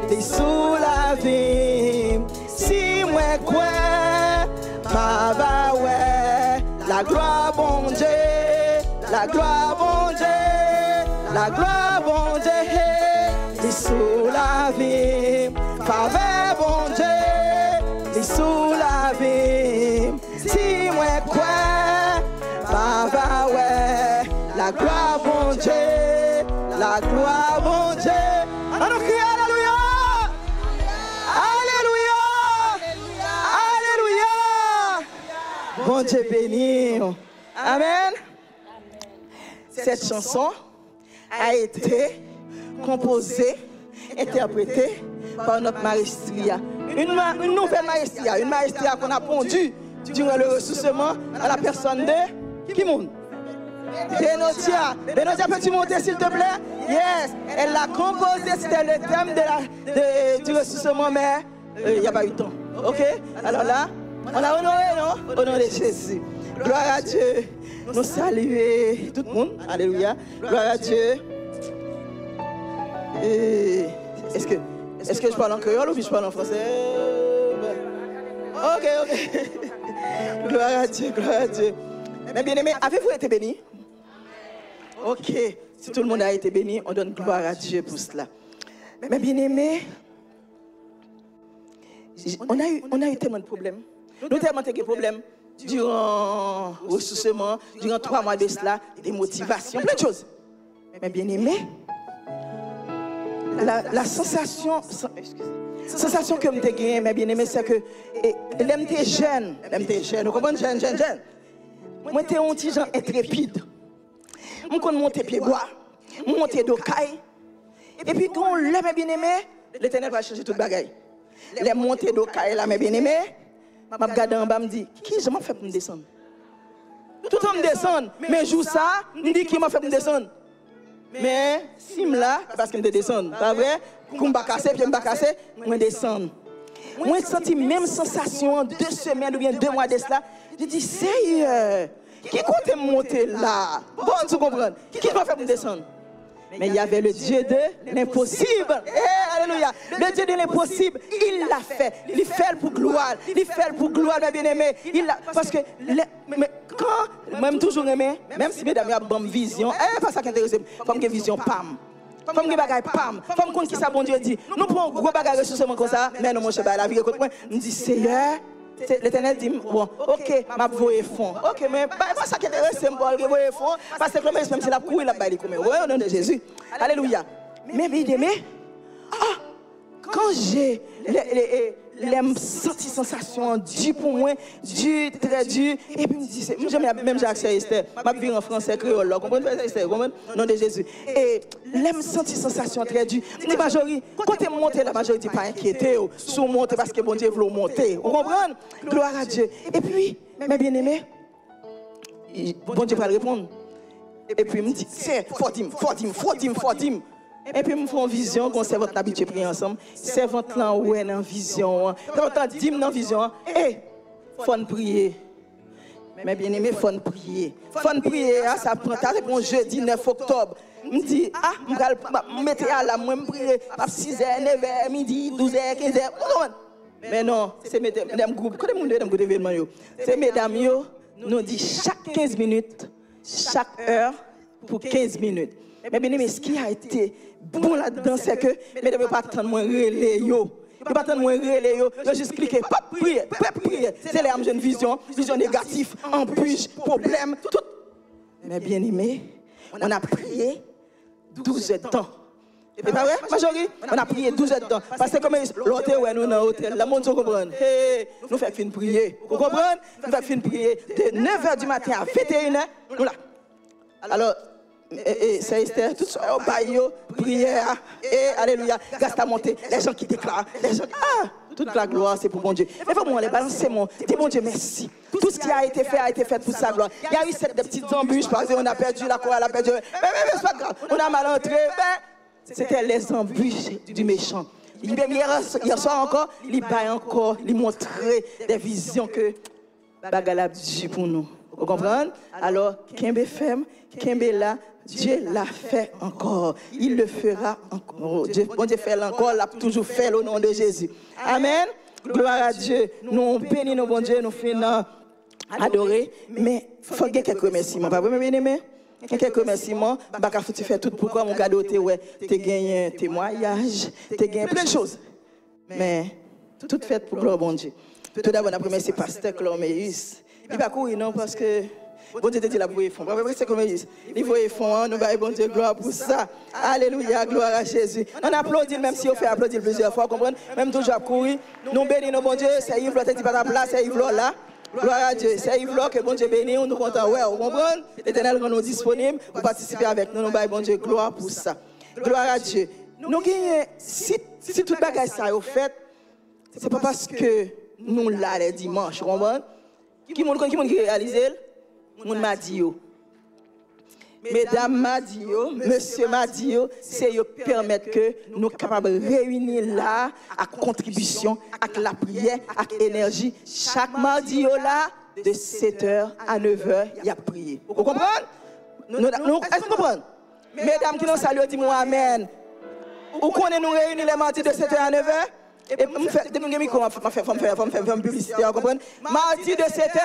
qui sous la vie. Si moi quoi, ma va ouais, la gloire, bon Dieu, la gloire, bon Dieu, La gloire, bon Dieu, est sous la vie. Faveur, bon Dieu, est sous la vie. Si moi quoi, papa ouais. La gloire, bon Dieu, la gloire, bon Dieu. Alors crie alléluia. Alléluia. Alléluia. Bon Dieu béni. Amen. Cette chanson a été composée, interprétée par notre maestria. Une nouvelle maestria, une maestria qu'on a pondue durant le ressourcement à la personne de Kimoun. Benotia. Benotia, peux-tu monter s'il te plaît? Yes, elle l'a composée, c'était le thème du ressourcement, mais il n'y a pas eu de temps. Ok? Alors là, on a honoré, non? Au nom de Jésus. Gloire à Dieu. Nous saluer tout le monde. Alléluia. Gloire à Dieu. Est-ce que je parle en créole ou je parle en français? Ok. Gloire à Dieu, gloire à Dieu. Mais bien aimé, avez-vous été bénis? Ok. Si tout le monde a été béni, on donne gloire à Dieu pour cela. Mais bien aimé, on a eu tellement de problèmes. Nous avons tellement de problèmes durant le ressourcement, durant 3 mois de cela, des motivations, plein de choses. Mais bien aimé, la sensation que je gagne, mais bien aimé, c'est que l'aime t'es jeune, vous comprenez, jeune. Moi, j'étais un petit gens intrépide. Je suis monté pied bois, monté d'ocaille. Et puis, quand on l'aime bien aimé, l'Éternel va changer toute bagaille. Les montées d'ocaille là, mais bien aimé, je regarde en bas, je me dis, qui je m'en fait pour me descendre? Tout le monde descend, mais joue ça, je me dis, qui m'a fait pour me descendre? Mais si je là, parce que je descends, pas vrai? Quand je me casse, puis je me casse, je descends. Moi, j'ai senti la même sensation en 2 semaines ou bien 2 mois de cela. Je dis, Seigneur, qui compte monter là? Bon, tu comprends? Qui m'a fait pour descendre? Mais il y avait le Dieu de l'impossible. Alléluia. Le Dieu de l'impossible, il l'a fait. Il fait pour gloire. Il fait pour gloire, mes bien-aimés. Parce que, quand, même toujours aimé, même si mesdames, il y a une bonne vision, pas ça qui intéresse, comme une vision pam. Comme une bagaille pam. Comme qu'on qui ça, bon Dieu dit, nous prenons un gros bagage ressourcement comme ça, mais nous, mon cher, la vie, écoute moi, nous dit, Seigneur, l'Éternel dit, bon, ok, ma voix est fond. Ok, mais pas ça qui intéresse, c'est moi, je voix fond, parce que même si la couille, la baille, comme ouais, au nom de Jésus. Alléluia. Mais bien aimé, quand j'ai senti sensation dure pour moi, dure, très dure, et puis me dit, même Jacques Esther, ma vie en français créole, vous comprenez Esther, au nom de Jésus. Et l'aime senti sensation très dure. Je dis, majorité, quand tu es monté, la majorité pas inquiétée, sous monter parce que bon Dieu veut monter. Vous comprenez? Gloire à Dieu. Et puis, mes bien-aimés, bon Dieu va répondre. Et puis, il me dit, c'est, faut dire. Et puis, me font vision, qu'on s'est votre habitué prier ensemble. C'est votre là, ouais, dans vision. Quand on dit dans vision, faut prier. Mais bien aimé, faut prier. Faut prier, ça prend ta réponse jeudi 9 octobre. Me dit, je vais mettre à la moi, je prier à 6h, 9h, midi, 12h, 15h. Mais non, c'est mesdames groupes. Quand vous avez des événements, c'est mesdames, nous dit chaque 15 minutes, chaque heure, pour 15 minutes. Mais bien aimé, ce qui a été bon là-dedans, c'est que mesdames ne pas attendre moins relais. Ils ne pas attendre moins relais. Ils juste cliquer, pas prier. C'est là une vision négative, embûche, problème, tout. Mais bien aimé, on a prié 12 heures de temps. C'est pas vrai, majorité? On a prié 12 heures de temps. Parce que comme l'hôtel, ouais, nous dans l'hôtel, la monde comprend. Nous faisons fin prier. Vous comprenez? Nous faisons prier de 9h du matin à 21h. Nous là. Alors, c'est Esther, tout ça, prière, et alléluia, grâce à monter, les gens qui déclarent, les gens, toute la gloire c'est pour bon Dieu. Mais vraiment, les balancer mon, dis bon Dieu merci. Tout ce qui a été fait pour sa gloire. Il y a eu cette petites embûches, parce qu'on a perdu la chorale, on a perdu, mais c'est pas grave, on a mal entré, mais c'était les embûches du méchant. Hier soir encore, il montrait des visions que Bagala dit pour nous. Vous comprenez? Alors, Kembe Femme, Kembe là, Dieu l'a fait encore. Il le fera encore. Bon Dieu fait encore, l'a toujours fait au nom de Jésus. Amen. Gloire à Dieu. Nous bénissons nos bon Dieu, nous finissons adorer. Mais il faut qu'il y ait quelques remerciements. Pas vrai, bien aimé? quelques remerciements, tu fais tout pourquoi mon cadeau, tu as gagné un témoignage, tu as gagné plein de choses. Mais tout fait pour gloire bon Dieu. Tout d'abord, on a remercié pasteur Cloméus. Il va courir non parce que bon Dieu te dit la bouée fond. C'est comme il dit. Il faut fond, nous va bon Dieu gloire pour ça. Alléluia, gloire à Jésus. On applaudit même si on fait applaudir plusieurs fois, comprenez? Même toujours à courir. Nous bénissons bon Dieu, c'est Yves là, tu dis pas ta place, c'est Yves là. Gloire à Dieu. C'est Yves là que bon Dieu bénit, on nous content. Ouais, vous comprenez? L'Éternel rend nous disponibles pour participer avec nous. Nous va bon Dieu gloire pour ça. Gloire à Dieu. Nous gagnons si toute bagaille ça est fait, c'est pas parce que nous là les dimanches, vous comprenez? Qui réalise? Moun m'a dit yo. Mesdames m'a dit yo, monsieur m'a dit yo, c'est yo permettre que nous capables de réunir là à contribution, avec la prière, avec l'énergie. Chaque mardi yo là, de 7h à 9h, il y a prié. Vous comprenez? Est-ce que vous comprenez? Mesdames qui nous saluent, dis-moi amen. Vous connaissez nous réunir les mardis de 7h à 9h? Et je fais des micros, je fais une publicité, vous comprenez? Mardi de 7h.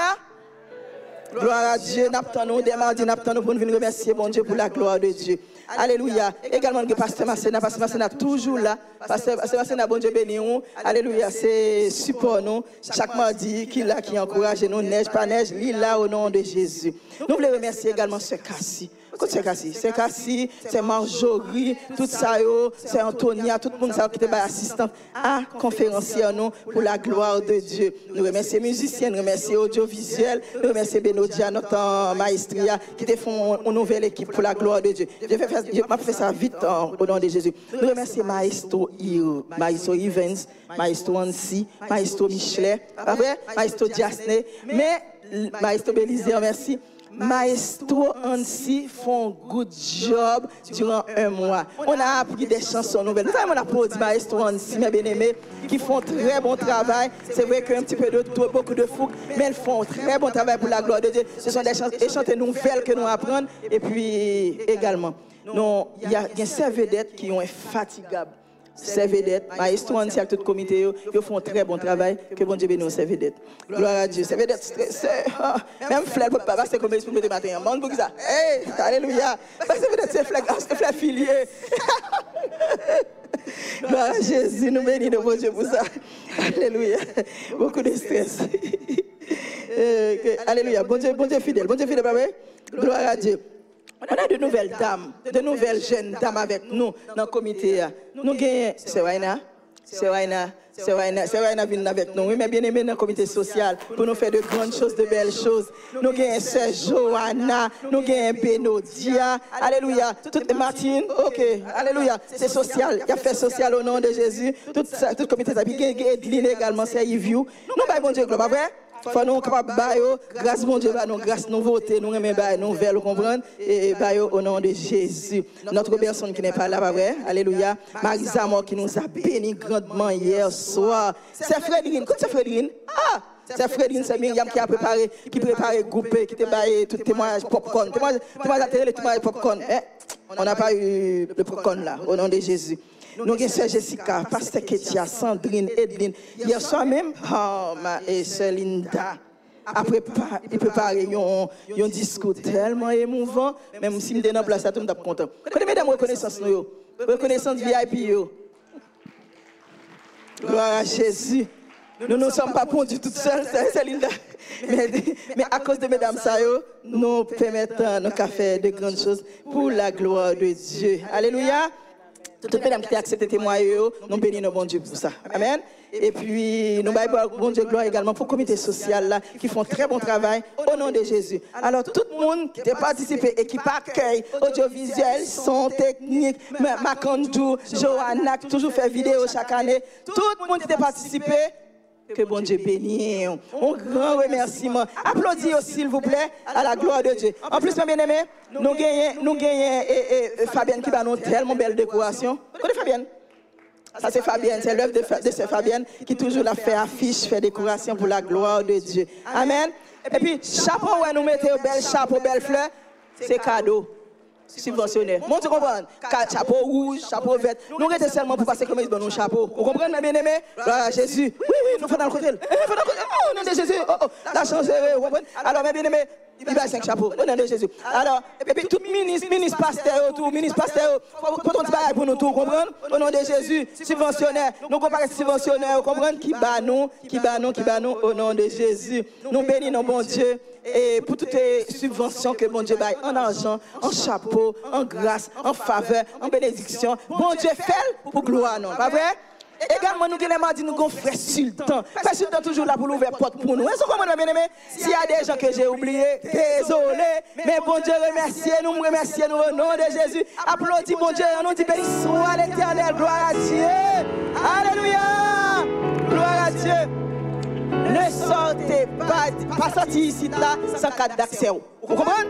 Gloire à Dieu, nous des mardis, nous pour nous venir remercier bon Dieu pour la gloire de Dieu. Alléluia. Également, le pasteur Massena toujours là. Pasteur Massena, bon Dieu béni. Alléluia, c'est support nous. Chaque mardi, qui encourage nous, neige, pas neige, lit là au nom de Jésus. Nous voulons remercier également ce Cassie. C'est Cassie, c'est Marjorie, tout ça, c'est Antonia, tout le monde qui était assistant à conférencier nous pour la gloire de Dieu. Nous remercions les musiciens, nous remercions audiovisuels, nous remercions Benodia, notre maestria, qui te font une nouvelle équipe pour la gloire de Dieu. Je vais faire ça vite au nom de Jésus. Nous remercions Maestro Evans, Maestro Ansi, Maestro Michelet, Maestro Diasne, mais Maestro Belizer, merci. Maestro Ansi font good job durant un mois. On a appris des chansons nouvelles. Nous avons applaudi Maestro Ansi, mes bien-aimés, qui font très bon travail. C'est vrai qu'il y a un petit peu de tout, beaucoup de fougue, mais ils font très bon travail pour la gloire de Dieu. Ce sont des chants nouvelles que nous apprenons. Et puis également, il y a ces vedettes qui ont infatigables. Ces vedettes, Maestro Ansi avec tout le comité, ils font un très bon travail. Que bon Dieu bénisse ces vedettes. Gloire à Dieu. Ces vedettes, même Flair, papa, c'est comme expliqué le matin. Monde pour ça. Hey, alléluia. Ces vedettes, c'est Flair filier. Gloire à Jésus, nous bénissons bon Dieu pour ça. Alléluia. Beaucoup de stress. Alléluia. Bon Dieu fidèle, papa. Gloire à Dieu. On a de nouvelles dames, de nouvelles jeunes dames avec nous dans le comité. Nous gagnons, c'est Waina vient avec nous. Oui, mais bien aimé dans le comité social pour nous faire de grandes choses, de belles choses. Nous gagnons Sœur Johanna, nous gagnons Benodia. Alléluia. Toute Martine, ok. Alléluia. C'est social. Il y a fait social au nom de Jésus. Tout le comité social. Il y a Edline également, c'est Yviou. Nous baillons bon Dieu, gloire, vrai? Faut nous capables de grâce mon Dieu, nous grâce nous voter, nous remettre bailler nouvelle, vous comprenez? Et bailler au nom de Jésus. Notre personne qui n'est pas là, pas vrai? Alléluia. Marisa Mort qui nous a béni grandement hier soir. C'est Frédérine. Quand c'est Frédérine? Ah! C'est Frédérine, c'est Myriam qui a préparé, groupé, qui t'a baillé tout témoignage popcorn. Témoignage à télé, témoignage popcorn. On n'a pas eu le popcorn là, au nom de Jésus. Nous avons Sœur Jessica, Pasteur Ketia, Sandrine, Edline. Hier soir même, et Sœur Linda a préparé un discours tellement émouvant. Même si je suis dans la place, tout le monde est content. Quand mesdames, reconnaissance, reconnaissance VIP. Gloire à Jésus. Nous ne sommes pas pondus toutes seules, c'est Linda. Mais à cause de mesdames, nous permettons de faire de grandes choses pour la gloire de Dieu. Alléluia. Toutes les mesdames qui ont accepté témoigner, nous bénissons bon Dieu pour ça. Amen. Et puis, nous bénissons bon Dieu gloire également pour le comité social là, qui font très bon travail au nom de Jésus. Alors, tout le monde qui a participé et qui accueille audiovisuel, son technique, Macandou, Johanna, qui toujours fait vidéo chaque année, tout le monde qui a participé, que bon Dieu bénisse. Un grand remerciement. Applaudissez s'il vous plaît à la gloire de Dieu. En plus, mes bien-aimés, nous gagnons Fabienne qui va nous tellement belle décoration. Vous connaissez Fabienne? Ça c'est Fabienne, c'est l'œuvre de cette Fabienne qui toujours la fait affiche, fait décoration pour la gloire de Dieu. Amen. Et puis, chapeau, ouais, nous mettons bel chapeau, belle fleur, c'est cadeau. Subventionné. Mon Dieu comprend. Chapeau rouge, chapeau vert. Nous restons seulement pour passer comme ils donnent nos chapeaux. Vous comprenez, mes bien-aimés? Jésus. Oui, nous faisons dans le côté. Oh, nom de Jésus. La chance, vous comprenez? Alors, mes bien-aimés, il va 5 chapeaux. Au nom de Jésus. Alors, et puis tout ministre pasteur, quand on dit pour nous tout comprendre, au nom de Jésus, subventionnaire, nous comparons subventionnaire, comprendre qui bat nous, au nom de Jésus. Nous bénissons bon Dieu. Et pour toutes les subventions que bon Dieu baille, en argent, en chapeau, en grâce, en faveur, en bénédiction, bon Dieu fait pour gloire, non, pas vrai? Également, nous avons dit, nous avons frère Sultan. Frère Sultan toujours là pour l'ouvrir porte pour nous. Est-ce que vous bien aimé? S'il y a des gens que j'ai oubliés, désolé. Mais bon Dieu, remerciez nous au nom de Jésus. Applaudis bon Dieu, on nous dit béni soit l'Éternel. Gloire à Dieu. Alléluia. Gloire à Dieu. Ne sortez pas sortir ici là sans carte d'accès. Vous comprenez?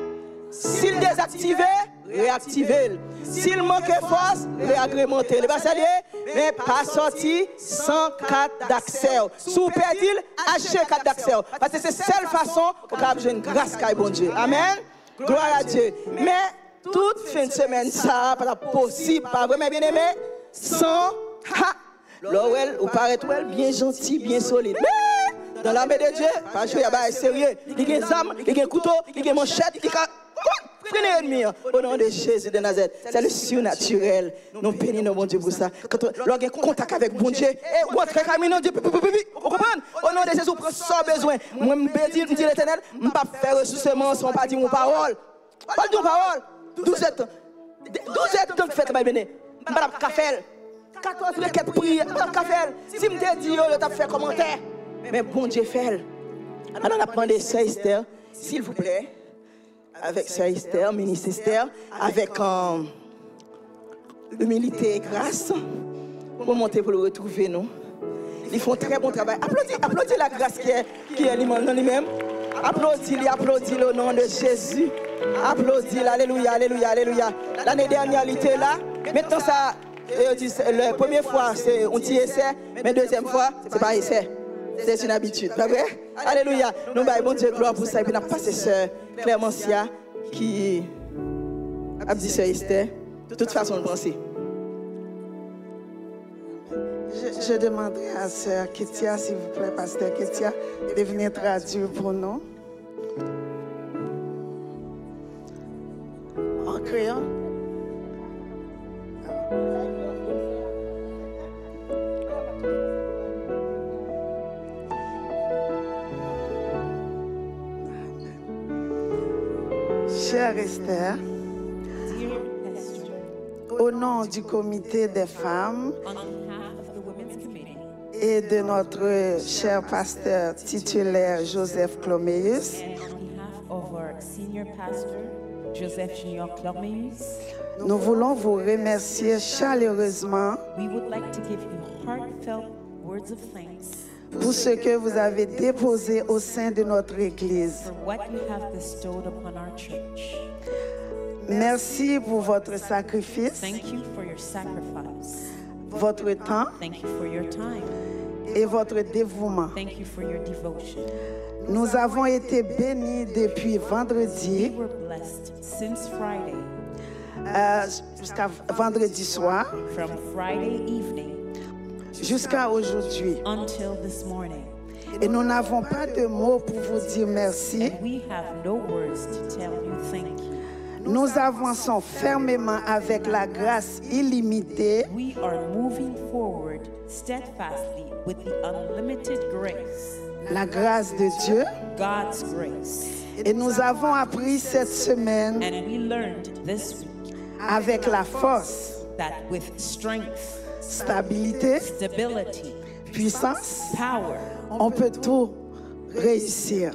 S'il désactive, réactivez. S'il manque force, réagrémentez. Mais pas sorti sans carte d'accès. Si vous perdez, achetez carte d'accès. Parce que c'est la seule façon pour que vous ayez une grâce à bon Dieu. Amen. Gloire à Dieu. Mais toute fin de semaine, ça n'est pas possible. Pas vraiment bien aimé. Sans. L'Orel, vous paraît bien gentil, bien solide. Mais dans l'armée de Dieu, pas jouer à sérieux. Il y a des armes, il y a des couteaux, il y a des manchettes, il y a prenez l'ennemi au nom de Jésus de Nazareth. C'est le surnaturel. Nous bénissons bon Dieu pour ça. Quand on a contact avec bon Dieu, et vous entrez comme un Dieu, vous comprenez? Au nom de Jésus, vous prenez sans besoin. Moi, je dis l'Éternel, je ne vais pas faire ressourcement sans pas dire mon parole. Pas de parole. 12 ans. 12 ans de fête, je ne vais pas faire. 14 requêtes prières, je ne vais pas faire. Si je me dis, je vais faire commentaire. Mais bon Dieu fait. Alors, on apprend des sœurs Esther, s'il vous plaît. Avec Sœur Esther, ministre Esther, avec humilité et grâce, pour monter pour le retrouver, nous. Ils font très bon travail. Applaudis la grâce qui est dans lui-même. Applaudis au nom de Jésus. Applaudis, alléluia, alléluia, alléluia. L'année dernière, il était là. Maintenant, ça, la première fois, c'est un petit essai, mais deuxième fois, c'est pas essai. C'est une habitude, pas vrai? Alléluia. Nous baillons bon Dieu gloire pour ça. Et puis nous avons passé sœur Clémentia qui a dit sœur Esther. De toute façon, de penser. Je demanderai à sœur Ketia, s'il vous plaît, pasteur Ketia, de venir traduire pour nous. En créant. Chère Esther, au nom du comité des femmes et de notre cher pasteur titulaire Joseph Cloméus, nous voulons vous remercier chaleureusement pour ce que vous avez déposé au sein de notre Église. Merci pour votre sacrifice, votre temps et votre dévouement. Nous avons été bénis depuis vendredi jusqu'à vendredi soir, jusqu'à aujourd'hui. Et nous n'avons pas de mots pour vous dire merci. Nous avançons fermement avec la grâce illimitée la grâce de Dieu. Et nous avons appris cette semaine avec la force, stabilité, puissance, on peut tout réussir.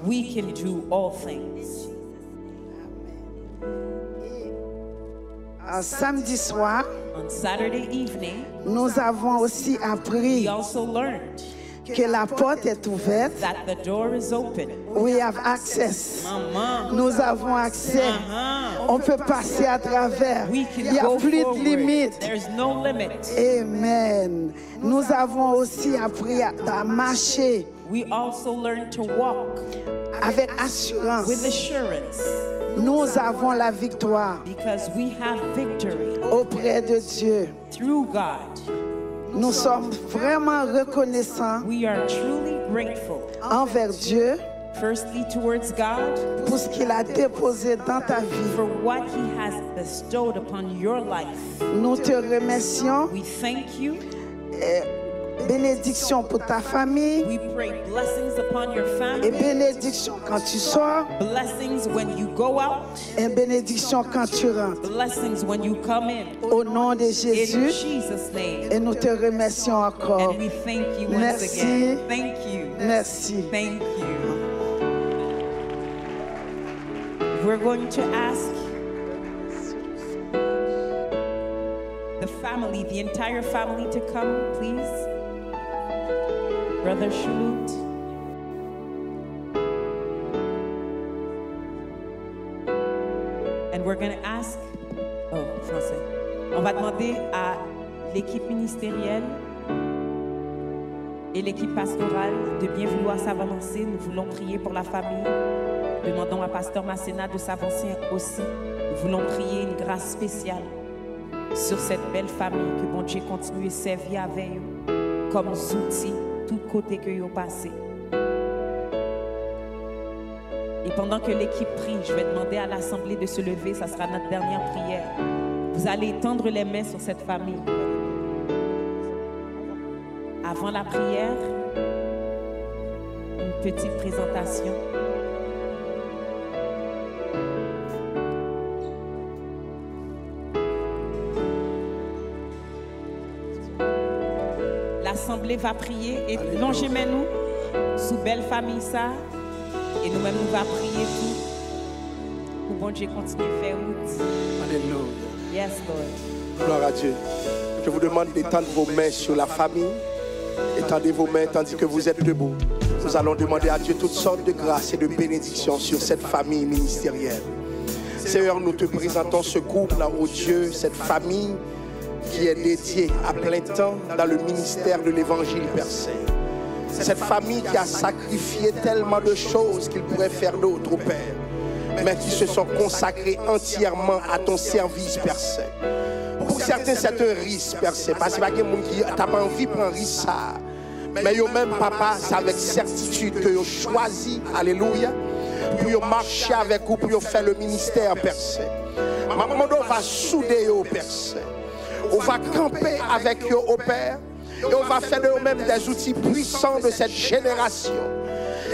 Un samedi soir, nous avons aussi appris que la porte est ouverte. We have access. Nous avons accès. On peut passer à travers. Il n'y a plus de limite. Amen. Nous avons aussi appris à marcher avec assurance. Nous avons la victoire auprès de Dieu. Nous sommes vraiment reconnaissants envers Dieu Firstly, towards God, pour ce qu'il a déposé dans ta vie. for what He has bestowed upon your life. Nous te remercions. We thank you. Bénédiction pour ta famille. We pray blessings upon your Et family, bénédiction quand tu sors. blessings when you go out, Et bénédiction quand tu rentres. blessings when you come in. Au nom de In Jésus. Jesus' name. Et nous te remercions encore. And we thank you once Merci. again. Thank you. Merci. Thank you. We're going to ask the family, the entire family, to come, please. Brother Shulut. And we're going to ask, oh, français. On va demander à l'équipe ministérielle et l'équipe pastorale de bien vouloir s'avancer. Nous voulons prier pour la famille. Demandons à Pasteur Masséna de s'avancer aussi. Nous voulons prier une grâce spéciale sur cette belle famille, que bon Dieu continue à servir avec eux comme outils, tout côté que vous passez. Et pendant que l'équipe prie, je vais demander à l'Assemblée de se lever, ça sera notre dernière prière. Vous allez étendre les mains sur cette famille. Avant la prière, une petite présentation. L'Assemblée va prier et longez-nous sous belle famille ça. Et nous-mêmes, nous allons prier pour bon Dieu continuer à faire route. Alléluia. Yes, Lord. Gloire à Dieu. Je vous demande d'étendre vos mains sur la famille. Étendez vos mains tandis que vous êtes debout. Nous allons demander à Dieu toutes sortes de grâces et de bénédictions sur cette famille ministérielle. Seigneur, nous te présentons ce couple-là, oh Dieu, cette famille qui est dédiée à plein temps dans le ministère de l'Évangile, Père Saint. Cette famille qui a sacrifié tellement de choses qu'ils pourraient faire d'autres, oh Père, mais qui se sont consacrés entièrement à ton service, Père Saint. Pour certains, c'est un risque, Père Saint, parce qu'il y a des gens qui n'ont pas envie de prendre un risque. Mais eux-mêmes, papa, c'est avec certitude que vous choisi, alléluia, pour marcher avec vous, pour faire le ministère, Père Saint. Maman, on va souder, Père Saint. On va camper avec eux, au Père. Et on va faire de nous-mêmes des outils puissants de cette génération.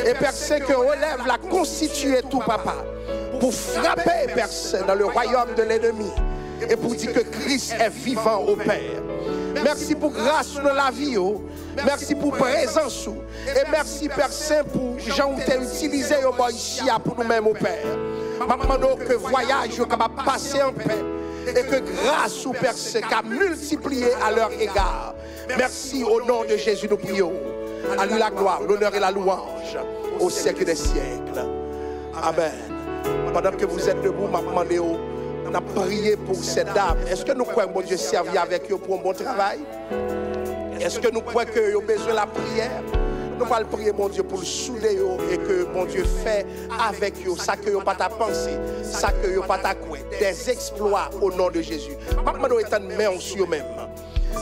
Et Père Saint, que relève la constituer tout, papa, pour frapper, Père Saint, dans le royaume de l'ennemi. Et pour dire que Christ est vivant, au Père. Merci pour grâce de la vie, oh. Merci pour présence. Et merci, Père Saint, pour gens qui t'ont utilisé ici pour nous-mêmes, au Père. Maman, que voyage capable de passer en paix. Et que grâce au Père Saint qu'a multiplié à leur égard. Merci au nom de Jésus, nous prions. À lui la gloire, l'honneur et la louange au siècle des siècles. Amen. Pendant que vous êtes debout, m'a demandé, on a prié pour cette dame. Est-ce que nous croyons que bon Dieu servir avec eux pour un bon travail? Est-ce que nous croyons qu'ils ont besoin de la prière? Nous allons prier, mon Dieu, pour le souder et que mon Dieu fait avec eux ça que vous pas ta pensée, ça que vous pas ta couette, des exploits au nom de Jésus. Maintenant, nous étant main sur eux-mêmes.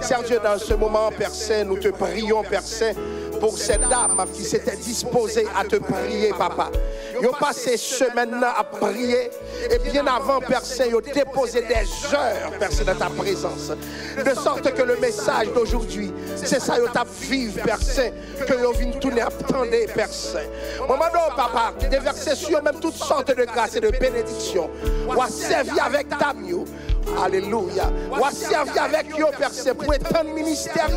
Seigneur Dieu, dans ce moment, Père Saint, nous te prions, Père Saint, pour cette dame qui s'était disposée à te prier, papa. Ils ont passé semaine-là à prier et bien avant, Père Saint, ils ont déposé des heures, Père Saint, dans ta présence. De sorte que le message d'aujourd'hui, c'est ça, ils ont vivre, Père Saint, que ils viennent tourner à attendre, Père Saint. Moment où, papa, déverser sur même toutes sortes de grâces et de bénédictions. On a servi avec ta mieux. Alléluia. On a servi avec eux, Père Saint, pour étendre le ministère.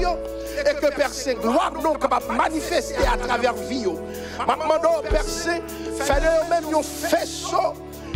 Et que Père Saint, gloire nous capable de manifester à travers vie. Maintenant, Père Saint, fais-le même un faisceau.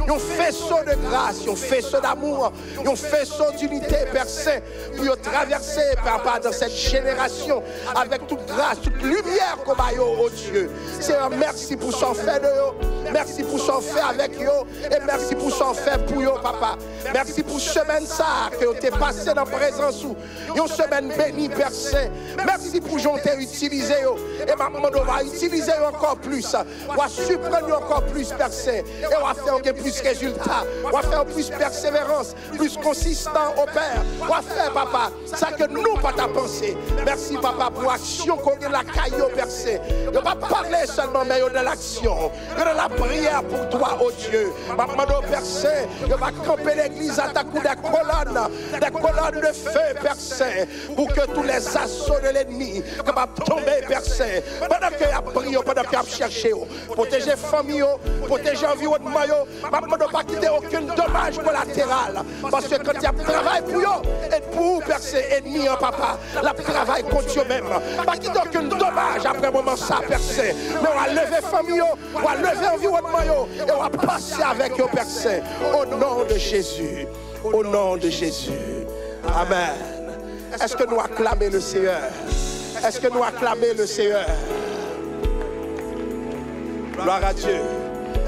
Un faisceau de grâce, un faisceau d'amour, un faisceau d'unité, Père Saint, pour traverser, Papa, dans cette génération, avec toute grâce, toute lumière qu'on va, oh Dieu. Seigneur, merci pour son fait de eux, merci pour son fait avec eux, et merci pour son fait pour eux, Papa. Merci pour semaine ça que tu es passé dans la présence ou une semaine bénie, Père Saint. Merci pour j'en t'ai utilisé et maintenant on va utiliser encore plus. On va surprendre encore plus, Père Saint. Et on va faire plus de résultats. On va faire plus de persévérance, plus consistant au Père. On va faire, Papa, ça que nous pas ta pensée. Merci, Papa, pour l'action qu'on a la caillou, Père Saint. On ne va pas parler seulement, mais de l'action. De la prière pour toi, oh Dieu. Maintenant, Père Saint, on va camper l'église à ta coup des colonnes de feu, Père Saint, pour que tous les assauts de l'ennemi capables de tomber, Père Saint. Pendant qu'il y a prié, pendant qu'il y a cherché, protéger la famille, protéger l'environnement, maintenant, ne pas quitter aucun dommage collatéral. Parce que quand il y a travail pour eux, et pour Père Saint, ennemi, Papa, la travail contre eux-mêmes. Pas quitter aucun dommage après un moment ça, Père Saint. Mais on va lever la famille, on va lever l'environnement, et on va passer avec eux, Père Saint. Au nom de Jésus. Au nom de Jésus. Amen. Est-ce que nous acclamons le Seigneur? Est-ce que nous acclamons le Seigneur? Gloire à Dieu.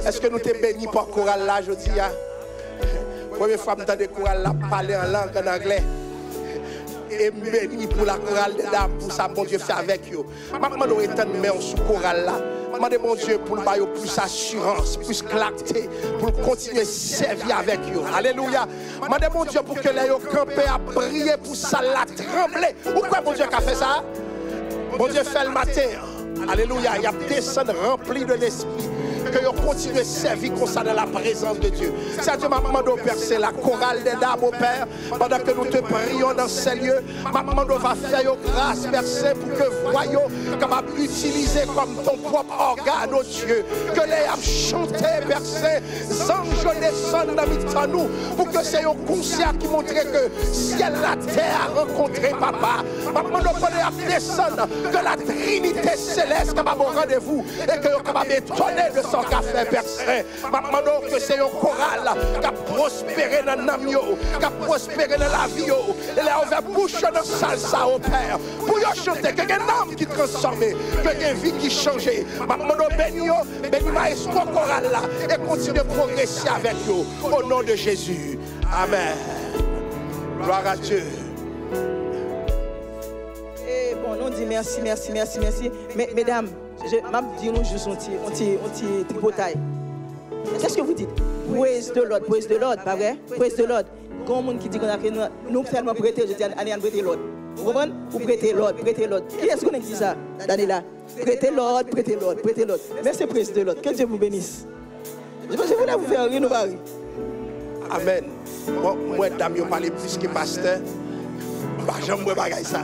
Est-ce que nous t'es bénis pour le choral là, je dis? Première fois que nous avons le choral là, parler en langue en anglais. Et béni pour la chorale des dames, pour ça, mon Dieu, fait avec eux. Maintenant, nous étendons main sur le choral là. Demandez mon Dieu pour le bailler plus assurance, plus clarté, pour continuer à servir avec eux. Alléluia. Demandez mon Dieu pour que les campés à prier pour ça, la trembler. Pourquoi mon Dieu a fait ça? Mon Dieu fait le matin. Alléluia. Il y a des descendu remplis de l'esprit. Que vous continuez à servir comme ça dans la présence de Dieu. C'est Dieu m'a demandé au Père, c'est la chorale des dames au Père. Pendant que nous te prions dans ces lieux, m'a demandé va faire grâce, Père Saint, pour que voyons capable d'utiliser comme ton propre organe, oh Dieu. Que les âmes chanter, Père Saint, anges descendent dans nous, pour que c'est un concert qui montre que ciel la terre a rencontré Papa. M'a demandé qu'on descendre, que la Trinité céleste capable au rendez-vous et que vous capable étonner de son café, Père Saint. Maintenant que c'est un choral qui a prospéré dans l'âme, qui a prospéré dans la vie, et là on va bouche dans salsa au Père. Pour y chanter, que y a une âme qui transforme, que y a une vie qui change. Maintenant bénis maestro choral là et continue de progresser avec vous. Au nom de Jésus. Amen. Gloire à Dieu. Et bon, on dit merci. Mais, mesdames, je vais dire nous juste un petit tripotaille. Qu'est-ce que vous dites? Praise the Lord, pas vrai? Praise the Lord. Quand on qui dit qu'on a fait nous tellement prêter, je dis allez prêter l'autre. Vous comprenez? Vous prêtez l'autre. Qui est-ce qu'on a dit ça, Daniela? Prêtez l'autre. Merci, praise the Lord. Que Dieu vous bénisse. Je voulais vous faire rire, nous va rire. Amen. Moi, dame, je parle plus que pasteur. J'aime ça.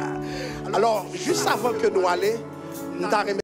Alors, juste avant que nous allions, nous